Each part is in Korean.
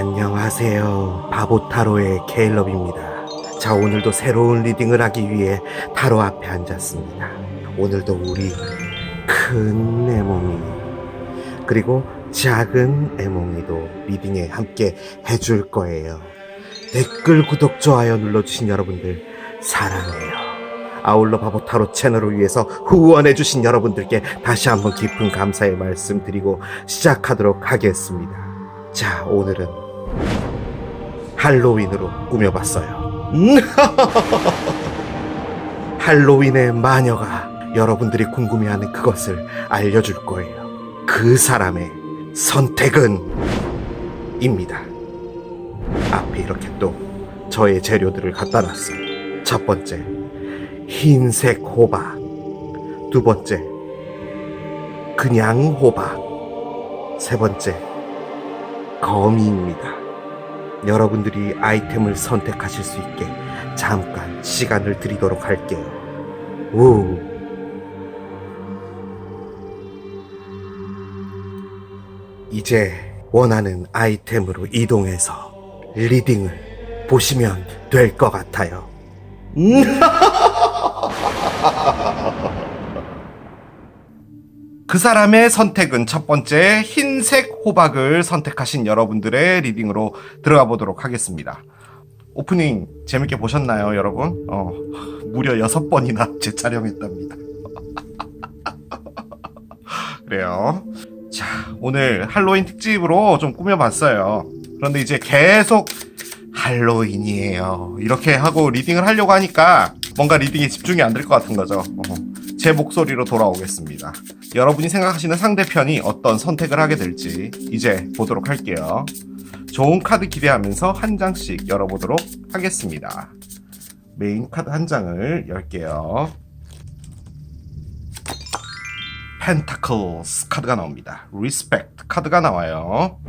안녕하세요. 바보타로의 케일럽입니다. 자, 오늘도 새로운 리딩을 하기 위해 타로 앞에 앉았습니다. 오늘도 우리 큰 애몽이 그리고 작은 애몽이도 리딩에 함께 해줄 거예요. 댓글, 구독, 좋아요 눌러주신 여러분들 사랑해요. 아울러 바보타로 채널을 위해서 후원해주신 여러분들께 다시 한번 깊은 감사의 말씀 드리고 시작하도록 하겠습니다. 자, 오늘은 할로윈으로 꾸며봤어요. 할로윈의 마녀가 여러분들이 궁금해하는 그것을 알려줄 거예요. 그 사람의 선택은 입니다. 앞에 이렇게 또 저의 재료들을 갖다 놨어요. 첫 번째, 흰색 호박. 두 번째, 그냥 호박. 세 번째, 거미입니다. 여러분들이 아이템을 선택하실 수 있게 잠깐 시간을 드리도록 할게요. 우. 이제 원하는 아이템으로 이동해서 리딩을 보시면 될 것 같아요. 그 사람의 선택은 첫 번째 흰색 호박을 선택하신 여러분들의 리딩으로 들어가 보도록 하겠습니다. 오프닝 재밌게 보셨나요, 여러분? 무려 6번이나 재촬영했답니다. 그래요. 자, 오늘 할로윈 특집으로 좀 꾸며봤어요. 그런데 이제 계속 할로윈이에요 이렇게 하고 리딩을 하려고 하니까 뭔가 리딩에 집중이 안 될 것 같은 거죠. 제 목소리로 돌아오겠습니다. 여러분이 생각하시는 상대편이 어떤 선택을 하게 될지 이제 보도록 할게요. 좋은 카드 기대하면서 한 장씩 열어보도록 하겠습니다. 메인 카드 한 장을 열게요. 펜타클스 카드가 나옵니다. 리스펙트 카드가 나와요.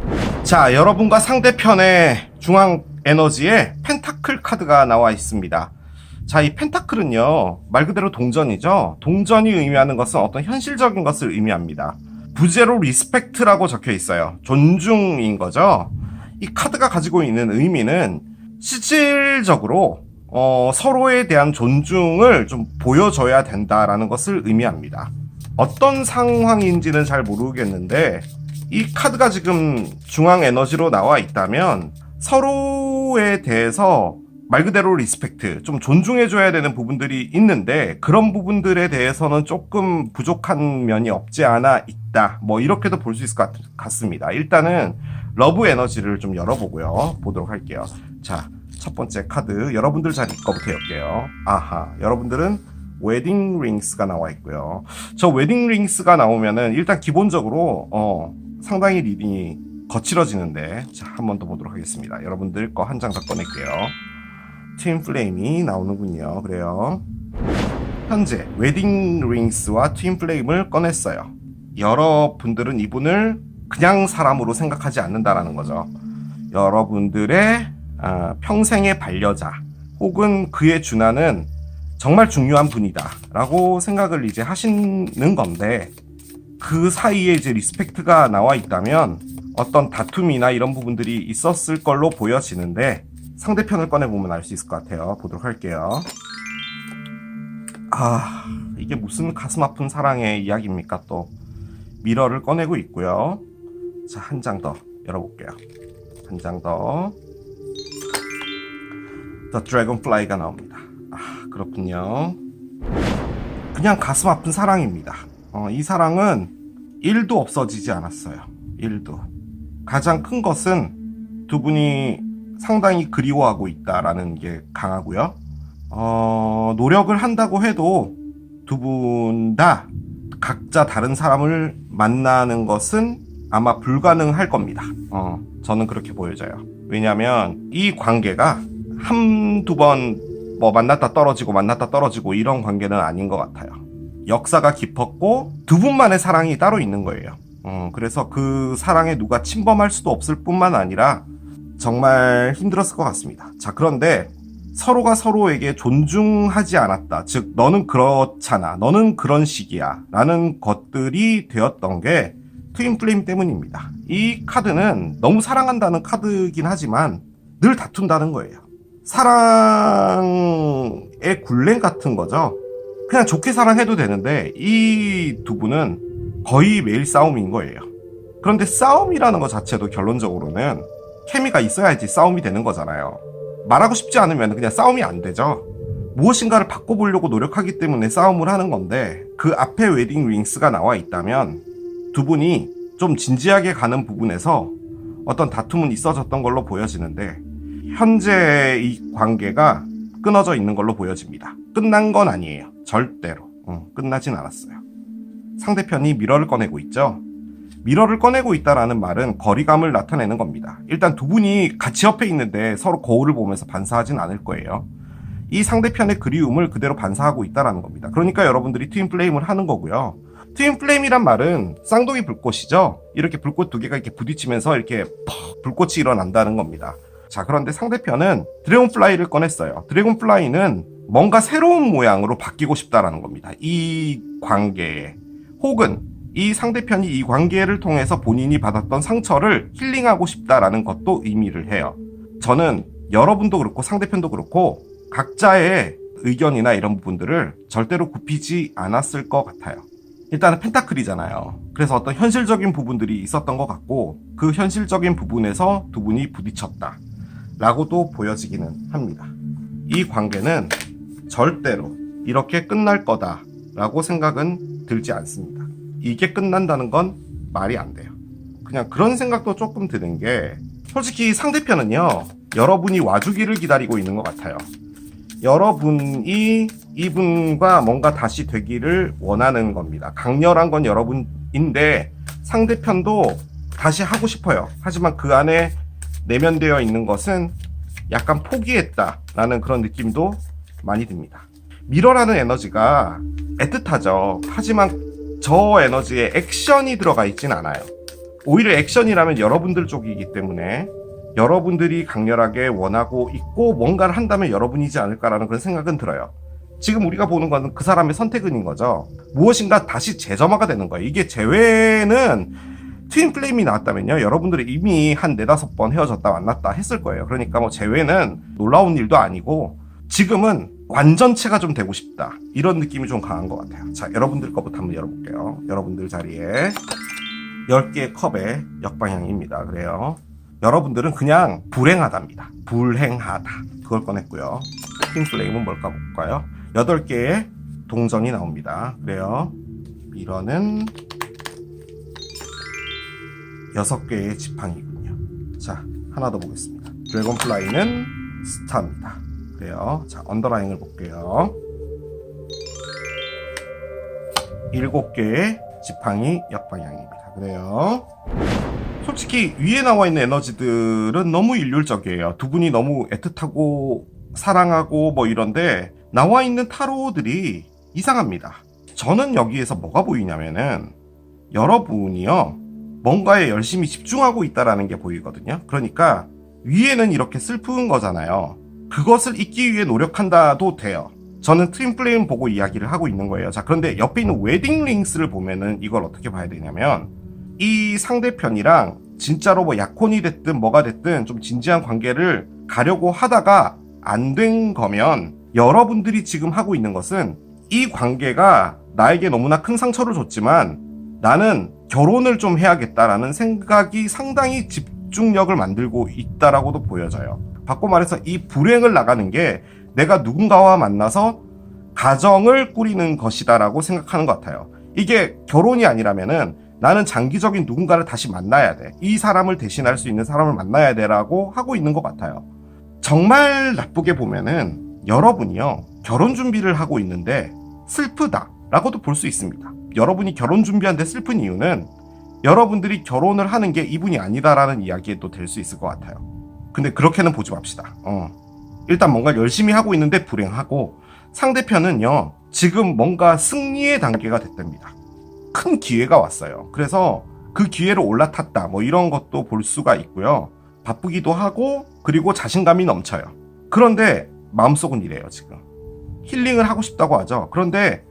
자, 여러분과 상대편의 중앙 에너지에 펜타클 카드가 나와 있습니다. 자, 이 펜타클은요, 말 그대로 동전이죠. 동전이 의미하는 것은 어떤 현실적인 것을 의미합니다. 부제로 리스펙트라고 적혀 있어요. 존중인 거죠. 이 카드가 가지고 있는 의미는 실질적으로 서로에 대한 존중을 좀 보여줘야 된다라는 것을 의미합니다. 어떤 상황인지는 잘 모르겠는데 이 카드가 지금 중앙 에너지로 나와 있다면 서로에 대해서 말 그대로 리스펙트, 좀 존중해줘야 되는 부분들이 있는데 그런 부분들에 대해서는 조금 부족한 면이 없지 않아 있다. 뭐 이렇게도 볼 수 있을 것 같습니다. 일단은 러브 에너지를 좀 열어보고요. 보도록 할게요. 자, 첫 번째 카드 여러분들 자리 거부터 열게요. 아하, 여러분들은 웨딩 링스가 나와 있고요. 저 웨딩 링스가 나오면은 일단 기본적으로 상당히 리딩이 거칠어지는데, 자, 한 번 더 보도록 하겠습니다. 여러분들 거 한 장 더 꺼낼게요. 트윈 플레임이 나오는군요. 그래요. 현재 웨딩 링스와 트윈 플레임을 꺼냈어요. 여러분들은 이분을 그냥 사람으로 생각하지 않는다라는 거죠. 여러분들의 평생의 반려자 혹은 그의 준하는 정말 중요한 분이다 라고 생각을 이제 하시는 건데, 그 사이에 이제 리스펙트가 나와 있다면 어떤 다툼이나 이런 부분들이 있었을 걸로 보여지는데, 상대편을 꺼내보면 알 수 있을 것 같아요. 보도록 할게요. 아, 이게 무슨 가슴 아픈 사랑의 이야기입니까? 또 미러를 꺼내고 있고요. 자, 한 장 더 열어볼게요. 한 장 더. The Dragonfly가 나옵니다. 아, 그렇군요. 그냥 가슴 아픈 사랑입니다. 이 사랑은 1도 없어지지 않았어요. 1도. 가장 큰 것은 두 분이 상당히 그리워하고 있다라는 게 강하고요. 노력을 한다고 해도 두 분 다 각자 다른 사람을 만나는 것은 아마 불가능할 겁니다. 저는 그렇게 보여져요. 왜냐하면 이 관계가 한두 번 뭐 만났다 떨어지고 이런 관계는 아닌 것 같아요. 역사가 깊었고 두 분만의 사랑이 따로 있는 거예요. 그래서 그 사랑에 누가 침범할 수도 없을 뿐만 아니라 정말 힘들었을 것 같습니다. 자, 그런데 서로가 서로에게 존중하지 않았다. 즉, 너는 그렇잖아. 너는 그런 식이야. 라는 것들이 되었던 게 트윈 플레임 때문입니다. 이 카드는 너무 사랑한다는 카드긴 하지만 늘 다툰다는 거예요. 사랑의 굴레 같은 거죠. 그냥 좋게 사랑해도 되는데 이 두 분은 거의 매일 싸움인 거예요. 그런데 싸움이라는 것 자체도 결론적으로는 케미가 있어야지 싸움이 되는 거잖아요. 말하고 싶지 않으면 그냥 싸움이 안 되죠. 무엇인가를 바꿔보려고 노력하기 때문에 싸움을 하는 건데 그 앞에 웨딩 링스가 나와 있다면 두 분이 좀 진지하게 가는 부분에서 어떤 다툼은 있어졌던 걸로 보여지는데 현재 이 관계가 끊어져 있는 걸로 보여집니다. 끝난 건 아니에요. 절대로. 끝나진 않았어요. 상대편이 미러를 꺼내고 있죠. 미러를 꺼내고 있다라는 말은 거리감을 나타내는 겁니다. 일단 두 분이 같이 옆에 있는데 서로 거울을 보면서 반사하진 않을 거예요. 이 상대편의 그리움을 그대로 반사하고 있다라는 겁니다. 그러니까 여러분들이 트윈 플레임을 하는 거고요. 트윈 플레임이란 말은 쌍둥이 불꽃이죠. 이렇게 불꽃 두 개가 이렇게 부딪히면서 이렇게 불꽃이 일어난다는 겁니다. 자, 그런데 상대편은 드래곤플라이를 꺼냈어요. 드래곤플라이는 뭔가 새로운 모양으로 바뀌고 싶다라는 겁니다. 이 관계에. 혹은 이 상대편이 이 관계를 통해서 본인이 받았던 상처를 힐링하고 싶다라는 것도 의미를 해요. 저는 여러분도 그렇고 상대편도 그렇고 각자의 의견이나 이런 부분들을 절대로 굽히지 않았을 것 같아요. 일단은 펜타클이잖아요. 그래서 어떤 현실적인 부분들이 있었던 것 같고 그 현실적인 부분에서 두 분이 부딪혔다 라고도 보여지기는 합니다. 이 관계는 절대로 이렇게 끝날 거다 라고 생각은 들지 않습니다. 이게 끝난다는 건 말이 안 돼요. 그냥 그런 생각도 조금 드는 게 솔직히 상대편은요 여러분이 와주기를 기다리고 있는 것 같아요. 여러분이 이분과 뭔가 다시 되기를 원하는 겁니다. 강렬한 건 여러분인데 상대편도 다시 하고 싶어요. 하지만 그 안에 내면되어 있는 것은 약간 포기했다라는 그런 느낌도 많이 듭니다. 미러라는 에너지가 애틋하죠. 하지만 저 에너지에 액션이 들어가 있진 않아요. 오히려 액션이라면 여러분들 쪽이기 때문에 여러분들이 강렬하게 원하고 있고 뭔가를 한다면 여러분이지 않을까라는 그런 생각은 들어요. 지금 우리가 보는 거는 그 사람의 선택은인 거죠. 무엇인가 다시 재점화가 되는 거예요. 이게 재회는 트윈 플레임이 나왔다면요 여러분들이 이미 한 4-5번 헤어졌다 만났다 했을 거예요. 그러니까 뭐 재회는 놀라운 일도 아니고 지금은 완전체가 좀 되고 싶다 이런 느낌이 좀 강한 것 같아요. 자, 여러분들 거부터 한번 열어볼게요. 여러분들 자리에 10개의 컵의 역방향입니다. 그래요. 여러분들은 그냥 불행하답니다. 불행하다. 그걸 꺼냈고요. 트윈 플레임은 뭘까 볼까요? 8개의 동전이 나옵니다. 그래요. 미러는 6개의 지팡이군요. 자, 하나 더 보겠습니다. 드래곤플라이는 스타입니다. 그래요. 자, 언더라인을 볼게요. 7개의 지팡이 역방향입니다. 그래요. 솔직히 위에 나와 있는 에너지들은 너무 일률적이에요. 두 분이 너무 애틋하고 사랑하고 뭐 이런데 나와 있는 타로들이 이상합니다. 저는 여기에서 뭐가 보이냐면은 여러분이요 뭔가에 열심히 집중하고 있다라는 게 보이거든요. 그러니까 위에는 이렇게 슬픈 거잖아요. 그것을 잊기 위해 노력한다도 돼요. 저는 트윈 플레임 보고 이야기를 하고 있는 거예요. 자, 그런데 옆에 있는 웨딩 링스를 보면은 이걸 어떻게 봐야 되냐면 이 상대편이랑 진짜로 뭐 약혼이 됐든 뭐가 됐든 좀 진지한 관계를 가려고 하다가 안 된 거면 여러분들이 지금 하고 있는 것은 이 관계가 나에게 너무나 큰 상처를 줬지만 나는 결혼을 좀 해야겠다라는 생각이 상당히 집중력을 만들고 있다라고도 보여져요. 바꿔 말해서 이 불행을 나가는 게 내가 누군가와 만나서 가정을 꾸리는 것이다라고 생각하는 것 같아요. 이게 결혼이 아니라면은 나는 장기적인 누군가를 다시 만나야 돼. 이 사람을 대신할 수 있는 사람을 만나야 돼라고 하고 있는 것 같아요. 정말 나쁘게 보면은 여러분이요 결혼 준비를 하고 있는데 슬프다라고도 볼 수 있습니다. 여러분이 결혼 준비하는데 슬픈 이유는 여러분들이 결혼을 하는 게 이분이 아니다라는 이야기에도 될 수 있을 것 같아요. 근데 그렇게는 보지 맙시다. 일단 뭔가 열심히 하고 있는데 불행하고 상대편은요 지금 뭔가 승리의 단계가 됐답니다. 큰 기회가 왔어요. 그래서 그 기회로 올라탔다 뭐 이런 것도 볼 수가 있고요. 바쁘기도 하고 그리고 자신감이 넘쳐요. 그런데 마음속은 이래요. 지금 힐링을 하고 싶다고 하죠. 그런데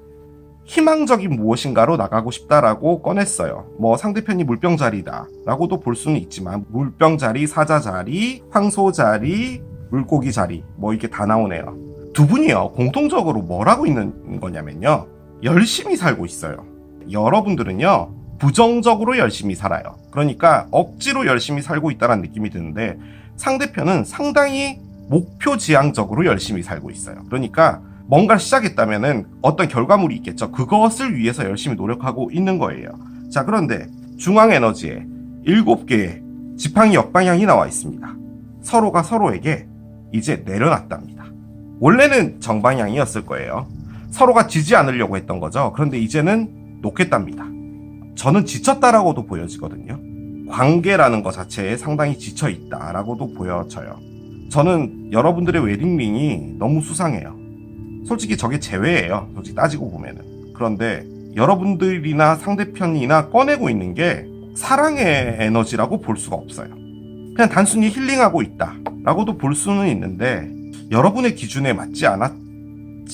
희망적인 무엇인가로 나가고 싶다라고 꺼냈어요. 뭐 상대편이 물병자리다 라고도 볼 수는 있지만 물병자리, 사자자리, 황소자리, 물고기자리 뭐 이렇게 다 나오네요. 두 분이요 공통적으로 뭘 하고 있는 거냐면요, 열심히 살고 있어요. 여러분들은요 부정적으로 열심히 살아요. 그러니까 억지로 열심히 살고 있다는 느낌이 드는데 상대편은 상당히 목표지향적으로 열심히 살고 있어요. 그러니까 뭔가를 시작했다면은 어떤 결과물이 있겠죠. 그것을 위해서 열심히 노력하고 있는 거예요. 자, 그런데 중앙 에너지에 7개의 지팡이 역방향이 나와 있습니다. 서로가 서로에게 이제 내려놨답니다. 원래는 정방향이었을 거예요. 서로가 지지 않으려고 했던 거죠. 그런데 이제는 놓겠답니다. 저는 지쳤다라고도 보여지거든요. 관계라는 것 자체에 상당히 지쳐 있다라고도 보여져요. 저는 여러분들의 웨딩링이 너무 수상해요. 솔직히 저게 제외예요. 솔직히 따지고 보면은. 그런데 여러분들이나 상대편이나 꺼내고 있는 게 사랑의 에너지라고 볼 수가 없어요. 그냥 단순히 힐링하고 있다라고도 볼 수는 있는데 여러분의 기준에 맞지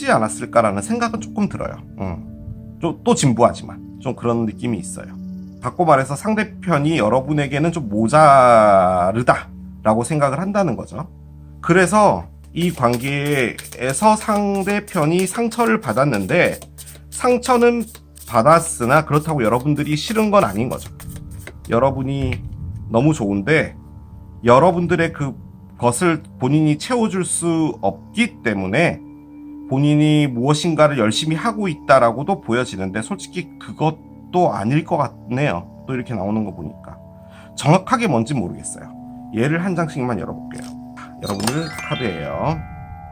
않았을까라는 생각은 조금 들어요. 또 진부하지만 좀 그런 느낌이 있어요. 바꿔 말해서 상대편이 여러분에게는 좀 모자르다라고 생각을 한다는 거죠. 그래서 이 관계에서 상대편이 상처를 받았는데 상처는 받았으나 그렇다고 여러분들이 싫은 건 아닌 거죠. 여러분이 너무 좋은데 여러분들의 그것을 본인이 채워줄 수 없기 때문에 본인이 무엇인가를 열심히 하고 있다라고도 보여지는데 솔직히 그것도 아닐 것 같네요. 또 이렇게 나오는 거 보니까 정확하게 뭔지 모르겠어요. 얘를 한 장씩만 열어볼게요. 여러분들 카드예요.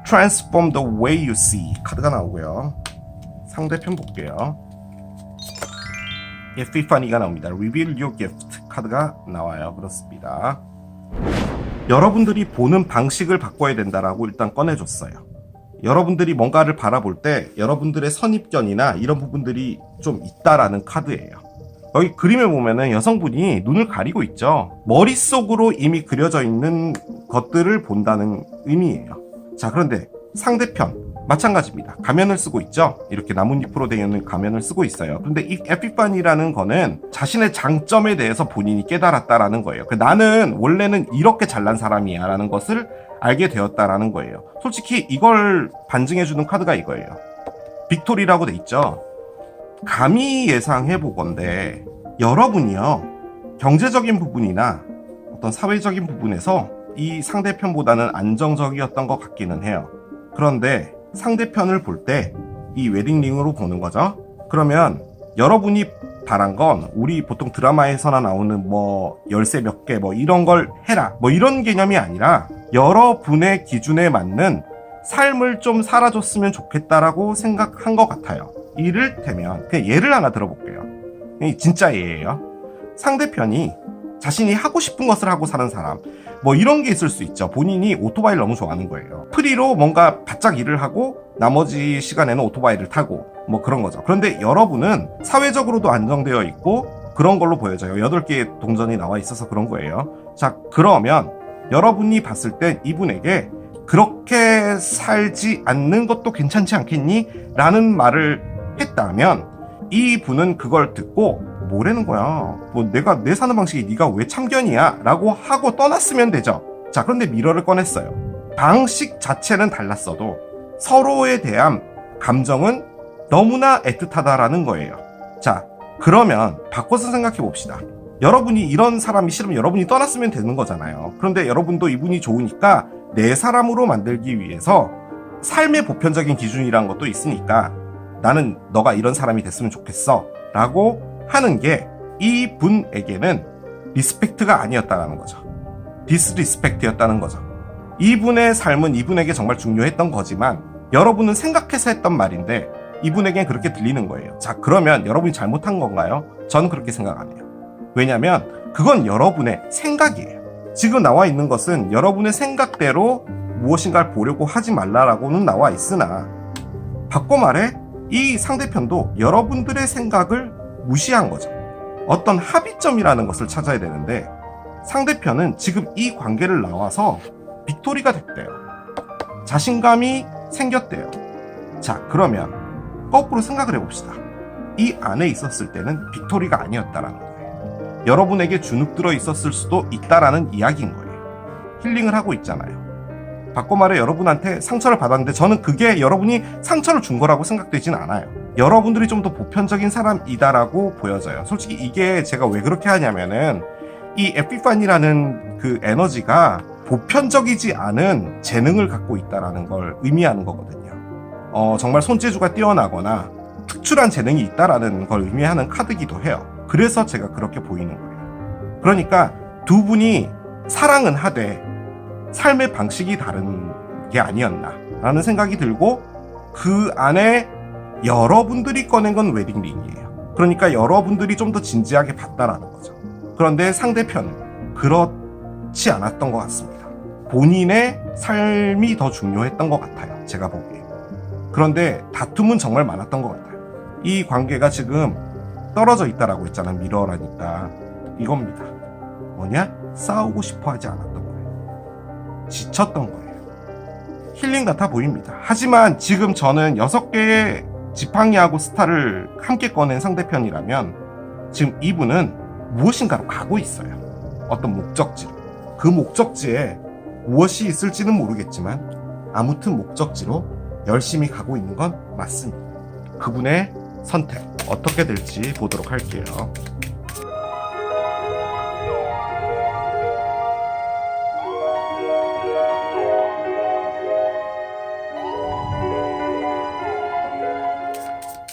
Transform the way you see 카드가 나오고요. 상대편 볼게요. Epiphany가 나옵니다. Reveal your gift 카드가 나와요. 그렇습니다. 여러분들이 보는 방식을 바꿔야 된다라고 일단 꺼내줬어요. 여러분들이 뭔가를 바라볼 때 여러분들의 선입견이나 이런 부분들이 좀 있다라는 카드예요. 여기 그림을 보면은 여성분이 눈을 가리고 있죠. 머릿속으로 이미 그려져 있는 것들을 본다는 의미예요. 자, 그런데 상대편 마찬가지입니다. 가면을 쓰고 있죠. 이렇게 나뭇잎으로 되어 있는 가면을 쓰고 있어요. 그런데 이 에피파니라는 거는 자신의 장점에 대해서 본인이 깨달았다라는 거예요. 나는 원래는 이렇게 잘난 사람이야 라는 것을 알게 되었다라는 거예요. 솔직히 이걸 반증해주는 카드가 이거예요. 빅토리라고 돼 있죠. 감히 예상해 보건대 여러분이요 경제적인 부분이나 어떤 사회적인 부분에서 이 상대편보다는 안정적이었던 것 같기는 해요. 그런데 상대편을 볼 때 이 웨딩링으로 보는 거죠. 그러면 여러분이 바란 건 우리 보통 드라마에서나 나오는 뭐 열쇠 몇 개 뭐 이런 걸 해라 뭐 이런 개념이 아니라 여러분의 기준에 맞는 삶을 좀 살아줬으면 좋겠다라고 생각한 것 같아요. 이를테면 그냥 예를 하나 들어볼게요. 진짜 예예요. 상대편이 자신이 하고 싶은 것을 하고 사는 사람 뭐 이런 게 있을 수 있죠. 본인이 오토바이를 너무 좋아하는 거예요. 프리로 뭔가 바짝 일을 하고 나머지 시간에는 오토바이를 타고 뭐 그런 거죠. 그런데 여러분은 사회적으로도 안정되어 있고 그런 걸로 보여져요. 8개의 동전이 나와 있어서 그런 거예요. 자, 그러면 여러분이 봤을 땐 이분에게 그렇게 살지 않는 것도 괜찮지 않겠니? 라는 말을 했다면 이 분은 그걸 듣고 뭐라는 거야? 뭐 내 사는 방식이 네가 왜 참견이야? 라고 하고 떠났으면 되죠. 자, 그런데 미러를 꺼냈어요. 방식 자체는 달랐어도 서로에 대한 감정은 너무나 애틋하다라는 거예요. 자, 그러면 바꿔서 생각해 봅시다. 여러분이 이런 사람이 싫으면 여러분이 떠났으면 되는 거잖아요. 그런데 여러분도 이분이 좋으니까 내 사람으로 만들기 위해서 삶의 보편적인 기준이란 것도 있으니까 나는 너가 이런 사람이 됐으면 좋겠어 라고 하는 게 이 분에게는 리스펙트가 아니었다는 거죠. 디스리스펙트였다는 거죠. 이분의 삶은 이분에게 정말 중요했던 거지만 여러분은 생각해서 했던 말인데 이분에겐 그렇게 들리는 거예요. 자, 그러면 여러분이 잘못한 건가요? 저는 그렇게 생각 안 해요. 왜냐면 그건 여러분의 생각이에요. 지금 나와 있는 것은 여러분의 생각대로 무엇인가를 보려고 하지 말라라고는 나와 있으나 바꿔 말해 이 상대편도 여러분들의 생각을 무시한 거죠. 어떤 합의점이라는 것을 찾아야 되는데 상대편은 지금 이 관계를 나와서 빅토리가 됐대요. 자신감이 생겼대요. 자, 그러면 거꾸로 생각을 해봅시다. 이 안에 있었을 때는 빅토리가 아니었다라는 거예요. 여러분에게 주눅 들어 있었을 수도 있다라는 이야기인 거예요. 힐링을 하고 있잖아요. 바꿔 말해 여러분한테 상처를 받았는데 저는 그게 여러분이 상처를 준 거라고 생각되진 않아요. 여러분들이 좀 더 보편적인 사람이다라고 보여져요. 솔직히 이게 제가 왜 그렇게 하냐면은 이 에피파니라는 그 에너지가 보편적이지 않은 재능을 갖고 있다라는 걸 의미하는 거거든요. 정말 손재주가 뛰어나거나 특출한 재능이 있다라는 걸 의미하는 카드기도 해요. 그래서 제가 그렇게 보이는 거예요. 그러니까 두 분이 사랑은 하되 삶의 방식이 다른 게 아니었나 라는 생각이 들고, 그 안에 여러분들이 꺼낸 건 웨딩링이에요. 그러니까 여러분들이 좀 더 진지하게 봤다라는 거죠. 그런데 상대편은 그렇지 않았던 것 같습니다. 본인의 삶이 더 중요했던 것 같아요. 제가 보기에. 그런데 다툼은 정말 많았던 것 같아요. 이 관계가 지금 떨어져 있다라고 했잖아. 미러라니까 이겁니다. 뭐냐? 싸우고 싶어 하지 않았던 거예요. 지쳤던 거예요. 힐링 같아 보입니다. 하지만 지금 저는 6개의 지팡이하고 스타를 함께 꺼낸 상대편이라면 지금 이분은 무엇인가로 가고 있어요. 어떤 목적지로. 그 목적지에 무엇이 있을지는 모르겠지만 아무튼 목적지로 열심히 가고 있는 건 맞습니다. 그분의 선택 어떻게 될지 보도록 할게요.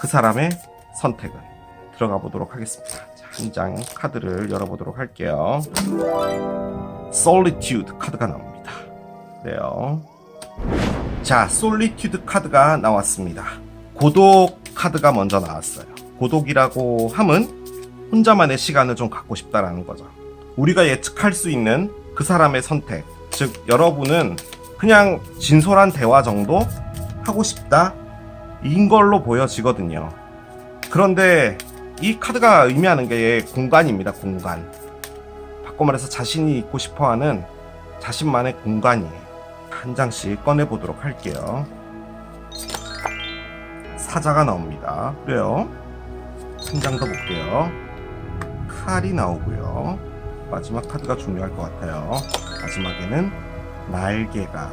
그 사람의 선택은 들어가 보도록 하겠습니다. 한 장 카드를 열어보도록 할게요. Solitude 카드가 나옵니다. 그래요. 자, Solitude 카드가 나왔습니다. 고독 카드가 먼저 나왔어요. 고독이라고 함은 혼자만의 시간을 좀 갖고 싶다라는 거죠. 우리가 예측할 수 있는 그 사람의 선택, 즉 여러분은 그냥 진솔한 대화 정도 하고 싶다 인 걸로 보여지거든요. 그런데 이 카드가 의미하는 게 공간입니다. 공간. 바꿔 말해서 자신이 있고 싶어하는 자신만의 공간이에요. 한 장씩 꺼내보도록 할게요. 사자가 나옵니다. 그래요. 한 장 더 볼게요. 칼이 나오고요. 마지막 카드가 중요할 것 같아요. 마지막에는 날개가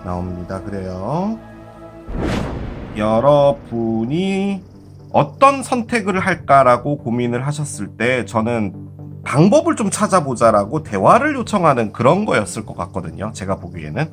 나옵니다. 그래요. 여러분이 어떤 선택을 할까라고 고민을 하셨을 때 저는 방법을 좀 찾아보자라고 대화를 요청하는 그런 거였을 것 같거든요. 제가 보기에는.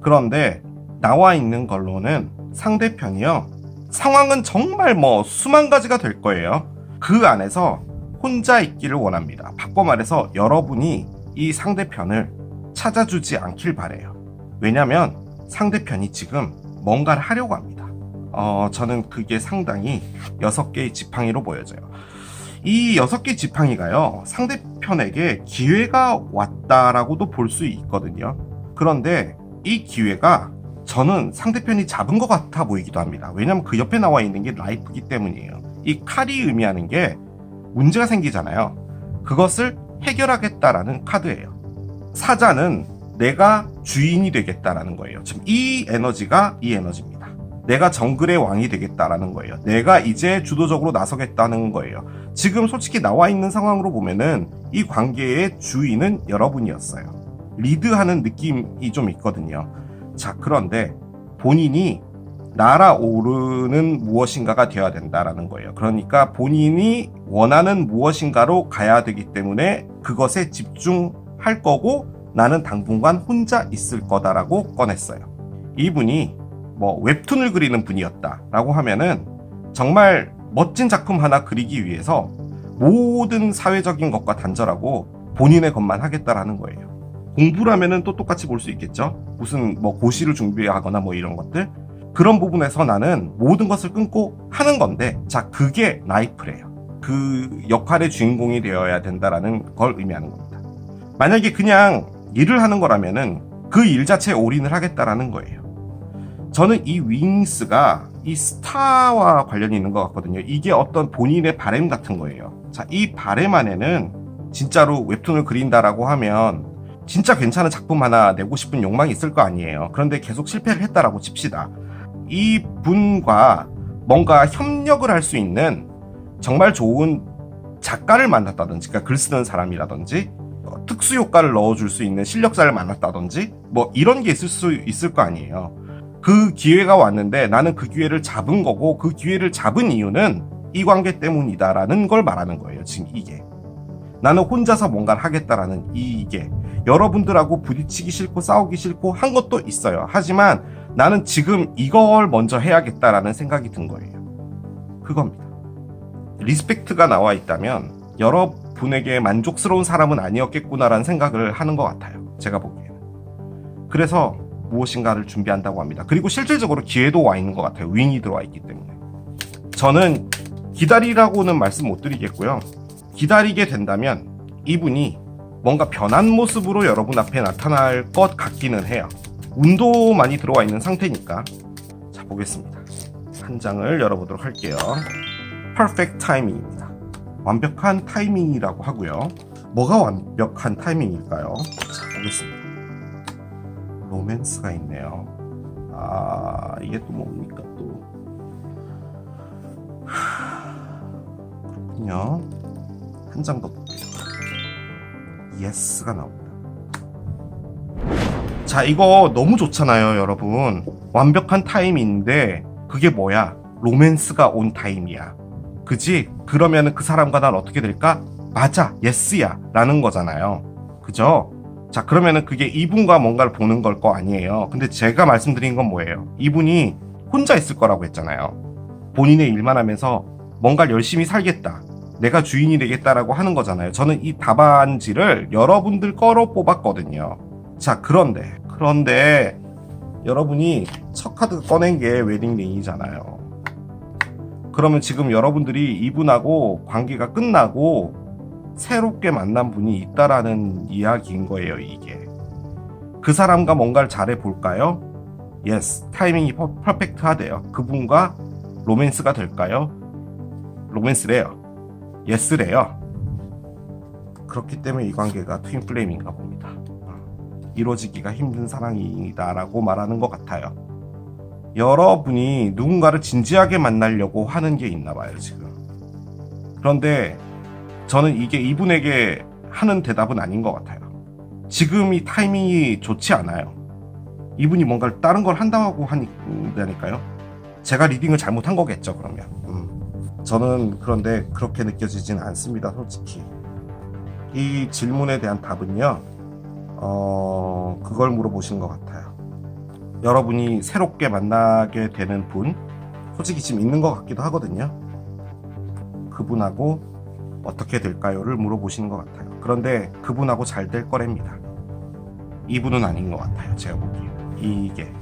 그런데 나와 있는 걸로는 상대편이요. 상황은 정말 수만 가지가 될 거예요. 그 안에서 혼자 있기를 원합니다. 바꿔 말해서 여러분이 이 상대편을 찾아주지 않길 바래요. 왜냐면 상대편이 지금 뭔가를 하려고 합니다. 저는 그게 상당히 6개의 지팡이로 보여져요. 이 6개의 지팡이가요, 상대편에게 기회가 왔다라고도 볼 수 있거든요. 그런데 이 기회가 저는 상대편이 잡은 것 같아 보이기도 합니다. 왜냐면 그 옆에 나와 있는 게 라이프이기 때문이에요. 이 칼이 의미하는 게 문제가 생기잖아요. 그것을 해결하겠다라는 카드예요. 사자는 내가 주인이 되겠다라는 거예요. 지금 이 에너지가 이 에너지입니다. 내가 정글의 왕이 되겠다라는 거예요. 내가 이제 주도적으로 나서겠다는 거예요. 지금 솔직히 나와 있는 상황으로 보면은 이 관계의 주인은 여러분이었어요. 리드하는 느낌이 좀 있거든요. 자, 그런데 본인이 날아오르는 무엇인가가 되어야 된다라는 거예요. 그러니까 본인이 원하는 무엇인가로 가야 되기 때문에 그것에 집중할 거고 나는 당분간 혼자 있을 거다라고 꺼냈어요. 이분이 웹툰을 그리는 분이었다라고 하면은 정말 멋진 작품 하나 그리기 위해서 모든 사회적인 것과 단절하고 본인의 것만 하겠다라는 거예요. 공부라면은 또 똑같이 볼 수 있겠죠. 무슨 고시를 준비하거나 이런 것들. 그런 부분에서 나는 모든 것을 끊고 하는 건데, 자, 그게 라이프래요. 그 역할의 주인공이 되어야 된다라는 걸 의미하는 겁니다. 만약에 그냥 일을 하는 거라면은 그 일 자체에 올인을 하겠다라는 거예요. 저는 이 윙스가 이 스타와 관련이 있는 것 같거든요. 이게 어떤 본인의 바램 같은 거예요. 자, 이 바램 안에는 진짜로 웹툰을 그린다라고 하면 진짜 괜찮은 작품 하나 내고 싶은 욕망이 있을 거 아니에요. 그런데 계속 실패를 했다라고 칩시다. 이 분과 뭔가 협력을 할 수 있는 정말 좋은 작가를 만났다든지, 그러니까 글 쓰는 사람이라든지, 특수 효과를 넣어줄 수 있는 실력자를 만났다든지, 뭐 이런 게 있을 수 있을 거 아니에요. 그 기회가 왔는데 나는 그 기회를 잡은 거고, 그 기회를 잡은 이유는 이 관계 때문이다라는 걸 말하는 거예요. 지금 이게. 나는 혼자서 뭔가를 하겠다라는 이게. 여러분들하고 부딪히기 싫고 싸우기 싫고 한 것도 있어요. 하지만 나는 지금 이걸 먼저 해야겠다라는 생각이 든 거예요. 그겁니다. 리스펙트가 나와 있다면 여러분에게 만족스러운 사람은 아니었겠구나라는 생각을 하는 것 같아요. 제가 보기에는. 그래서 무엇인가를 준비한다고 합니다. 그리고 실질적으로 기회도 와 있는 것 같아요. 윙이 들어와 있기 때문에. 저는 기다리라고는 말씀 못 드리겠고요. 기다리게 된다면 이분이 뭔가 변한 모습으로 여러분 앞에 나타날 것 같기는 해요. 운도 많이 들어와 있는 상태니까. 자, 보겠습니다. 한 장을 열어보도록 할게요. Perfect timing입니다. 완벽한 타이밍이라고 하고요. 뭐가 완벽한 타이밍일까요? 자, 보겠습니다. 로맨스가 있네요. 아, 이게 또 뭡니까 또. 그렇군요. 한 장 더 볼게요. 예스가 나옵니다. 자, 이거 너무 좋잖아요, 여러분. 완벽한 타임인데 그게 뭐야? 로맨스가 온 타임이야. 그지? 그러면 그 사람과 난 어떻게 될까? 맞아, 예스야 라는 거잖아요. 그죠? 자, 그러면은 그게 이분과 뭔가를 보는 걸 거 아니에요. 근데 제가 말씀드린 건 뭐예요? 이분이 혼자 있을 거라고 했잖아요. 본인의 일만 하면서 뭔가를 열심히 살겠다, 내가 주인이 되겠다라고 하는 거잖아요. 저는 이 답안지를 여러분들 거로 뽑았거든요. 자, 그런데 여러분이 첫 카드 꺼낸 게 웨딩링이잖아요. 그러면 지금 여러분들이 이분하고 관계가 끝나고 새롭게 만난 분이 있다라는 이야기인 거예요, 이게. 그 사람과 뭔가를 잘해 볼까요? 예스, 타이밍이 퍼펙트하대요. 그분과 로맨스가 될까요? 로맨스래요. 예스래요. 그렇기 때문에 이 관계가 트윈 플레임인가 봅니다. 이루어지기가 힘든 사랑이다라고 말하는 것 같아요. 여러분이 누군가를 진지하게 만나려고 하는 게 있나 봐요, 지금. 그런데 저는 이게 이분에게 하는 대답은 아닌 것 같아요. 지금 이 타이밍이 좋지 않아요. 이분이 뭔가를 다른 걸 한다고 하니까요. 제가 리딩을 잘못한 거겠죠, 그러면. 저는 그런데 그렇게 느껴지진 않습니다, 솔직히. 이 질문에 대한 답은요, 그걸 물어보신 것 같아요. 여러분이 새롭게 만나게 되는 분, 솔직히 지금 있는 것 같기도 하거든요. 그분하고 어떻게 될까요를 물어보시는 것 같아요. 그런데 그분하고 잘 될 거랍니다. 이분은 아닌 것 같아요, 제가 보기에는. 이게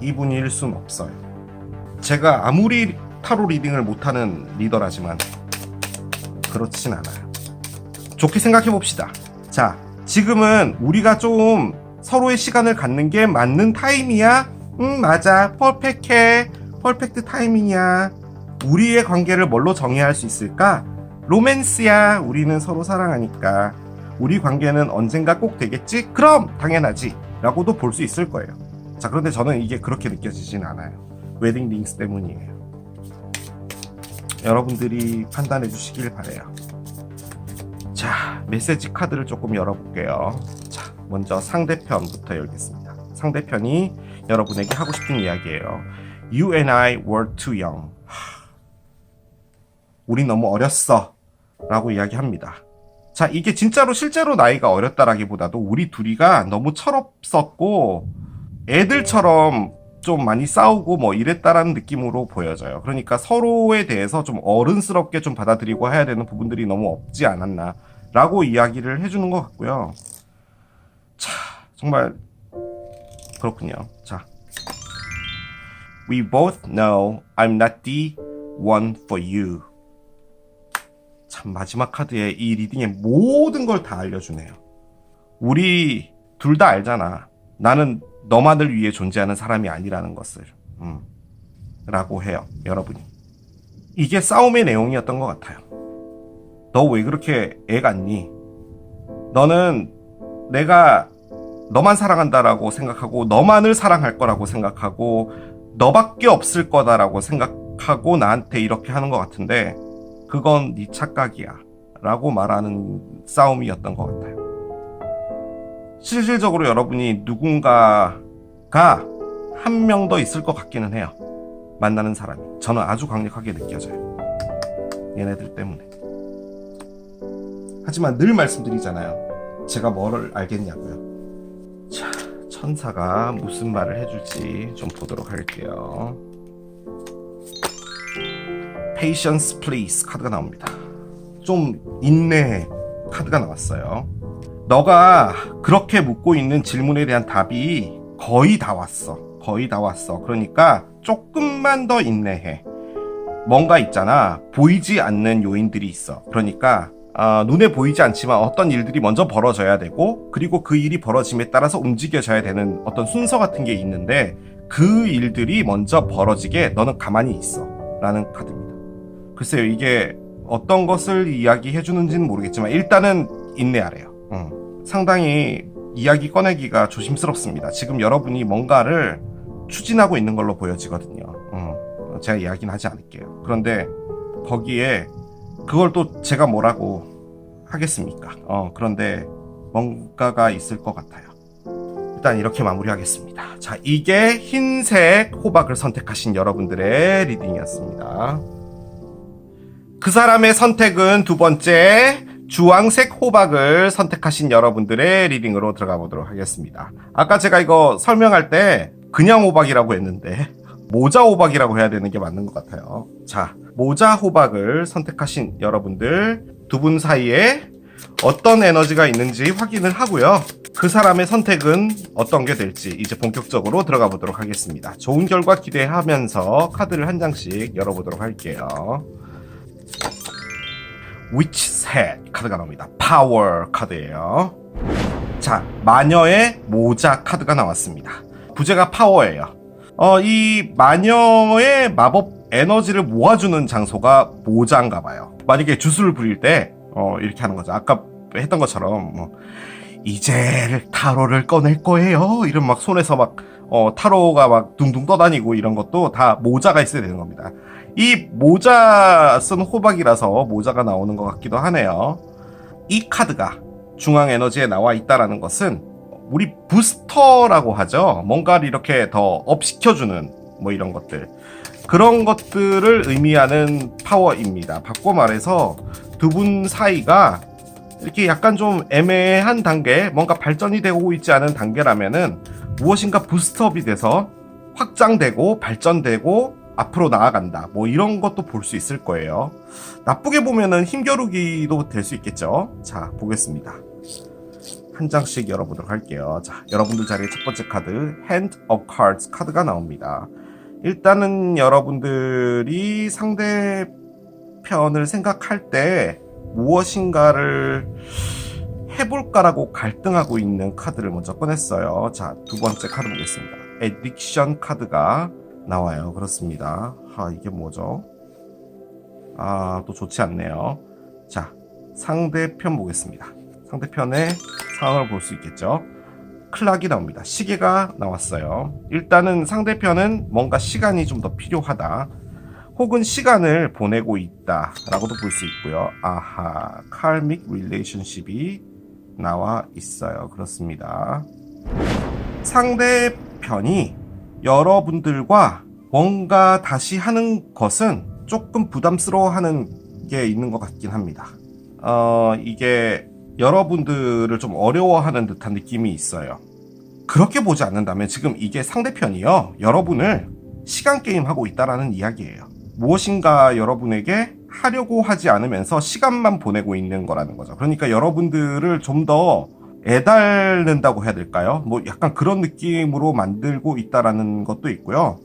이분일 순 없어요. 제가 아무리 타로 리딩을 못하는 리더라지만 그렇진 않아요. 좋게 생각해 봅시다. 자, 지금은 우리가 좀 서로의 시간을 갖는 게 맞는 타임이야. 맞아, 퍼펙해. 퍼펙트 타이밍이야. 우리의 관계를 뭘로 정의할 수 있을까? 로맨스야. 우리는 서로 사랑하니까. 우리 관계는 언젠가 꼭 되겠지? 그럼 당연하지 라고도 볼 수 있을 거예요. 자, 그런데 저는 이게 그렇게 느껴지진 않아요. 웨딩 링스 때문이에요. 여러분들이 판단해 주시길 바래요. 자, 메시지 카드를 조금 열어볼게요. 자, 먼저 상대편부터 열겠습니다. 상대편이 여러분에게 하고 싶은 이야기예요. You and I were too young. 우리 너무 어렸어 라고 이야기합니다. 자, 이게 진짜로 실제로 나이가 어렸다라기보다도 우리 둘이가 너무 철없었고 애들처럼 좀 많이 싸우고 뭐 이랬다라는 느낌으로 보여져요. 그러니까 서로에 대해서 좀 어른스럽게 좀 받아들이고 해야 되는 부분들이 너무 없지 않았나 라고 이야기를 해주는 것 같고요. 자, 정말 그렇군요. 자, We both know I'm not the one for you. 참, 마지막 카드에 이 리딩의 모든 걸 다 알려주네요. 우리 둘 다 알잖아. 나는 너만을 위해 존재하는 사람이 아니라는 것을. 라고 해요, 여러분이. 이게 싸움의 내용이었던 것 같아요. 너 왜 그렇게 애 같니? 너는 내가 너만 사랑한다라고 생각하고 너만을 사랑할 거라고 생각하고 너밖에 없을 거다라고 생각하고 나한테 이렇게 하는 것 같은데 그건 네 착각이야 라고 말하는 싸움이었던 것 같아요. 실질적으로 여러분이 누군가가 한 명 더 있을 것 같기는 해요. 만나는 사람이. 저는 아주 강력하게 느껴져요. 얘네들 때문에. 하지만 늘 말씀드리잖아요. 제가 뭐를 알겠냐고요. 자, 천사가 무슨 말을 해줄지 좀 보도록 할게요. Patience please 카드가 나옵니다. 좀 인내해 카드가 나왔어요. 너가 그렇게 묻고 있는 질문에 대한 답이 거의 다 왔어. 거의 다 왔어. 그러니까 조금만 더 인내해. 뭔가 있잖아. 보이지 않는 요인들이 있어. 그러니까 눈에 보이지 않지만 어떤 일들이 먼저 벌어져야 되고 그리고 그 일이 벌어짐에 따라서 움직여져야 되는 어떤 순서 같은 게 있는데 그 일들이 먼저 벌어지게 너는 가만히 있어 라는 카드입니다. 글쎄요, 이게 어떤 것을 이야기해 주는지는 모르겠지만 일단은 인내하래요. 상당히 이야기 꺼내기가 조심스럽습니다. 지금 여러분이 뭔가를 추진하고 있는 걸로 보여지거든요. 제가 이야기는 하지 않을게요. 그런데 거기에 그걸 또 제가 뭐라고 하겠습니까? 그런데 뭔가가 있을 것 같아요. 일단 이렇게 마무리하겠습니다. 자, 이게 흰색 호박을 선택하신 여러분들의 리딩이었습니다. 그 사람의 선택은 두 번째 주황색 호박을 선택하신 여러분들의 리딩으로 들어가 보도록 하겠습니다. 아까 제가 이거 설명할 때 그냥 호박이라고 했는데 모자 호박이라고 해야 되는 게 맞는 것 같아요. 자, 모자 호박을 선택하신 여러분들 두 분 사이에 어떤 에너지가 있는지 확인을 하고요. 그 사람의 선택은 어떤 게 될지 이제 본격적으로 들어가 보도록 하겠습니다. 좋은 결과 기대하면서 카드를 한 장씩 열어보도록 할게요. Witch's Head 카드가 나옵니다. 파워 카드예요. 자, 마녀의 모자 카드가 나왔습니다. 부제가 파워예요. 이 마녀의 마법 에너지를 모아주는 장소가 모자인가 봐요. 만약에 주술을 부릴 때 이렇게 하는 거죠. 아까 했던 것처럼 이제 타로를 꺼낼 거예요. 이런 막 손에서 막 타로가 막 둥둥 떠다니고 이런 것도 다 모자가 있어야 되는 겁니다. 이 모자 쓴 호박이라서 모자가 나오는 것 같기도 하네요. 이 카드가 중앙 에너지에 나와 있다라는 것은 우리 부스터라고 하죠. 뭔가를 이렇게 더 업시켜주는 뭐 이런 것들. 그런 것들을 의미하는 파워입니다. 바꿔 말해서 두 분 사이가 이렇게 약간 좀 애매한 단계, 뭔가 발전이 되고 있지 않은 단계라면은 무엇인가 부스트업이 돼서 확장되고 발전되고 앞으로 나아간다. 뭐 이런 것도 볼 수 있을 거예요. 나쁘게 보면은 힘겨루기도 될 수 있겠죠. 자, 보겠습니다. 한 장씩 열어보도록 할게요. 자, 여러분들 자리에 첫 번째 카드 Hand of Cards 카드가 나옵니다. 일단은 여러분들이 상대편을 생각할 때 무엇인가를 해볼까라고 갈등하고 있는 카드를 먼저 꺼냈어요. 자, 두 번째 카드 보겠습니다. Addiction 카드가 나와요. 그렇습니다. 이게 뭐죠? 또 좋지 않네요. 자, 상대편 보겠습니다. 상대편의 상황을 볼 수 있겠죠. 클락이 나옵니다. 시계가 나왔어요. 일단은 상대편은 뭔가 시간이 좀 더 필요하다. 혹은 시간을 보내고 있다 라고도 볼 수 있고요. Karmic Relationship이 나와 있어요. 그렇습니다. 상대편이 여러분들과 뭔가 다시 하는 것은 조금 부담스러워하는 게 있는 것 같긴 합니다. 이게 여러분들을 좀 어려워하는 듯한 느낌이 있어요. 그렇게 보지 않는다면 지금 이게 상대편이요, 여러분을 시간 게임 하고 있다라는 이야기예요. 무엇인가 여러분에게 하려고 하지 않으면서 시간만 보내고 있는 거라는 거죠. 그러니까 여러분들을 좀 더 애달는다고 해야 될까요? 뭐 약간 그런 느낌으로 만들고 있다라는 것도 있고요.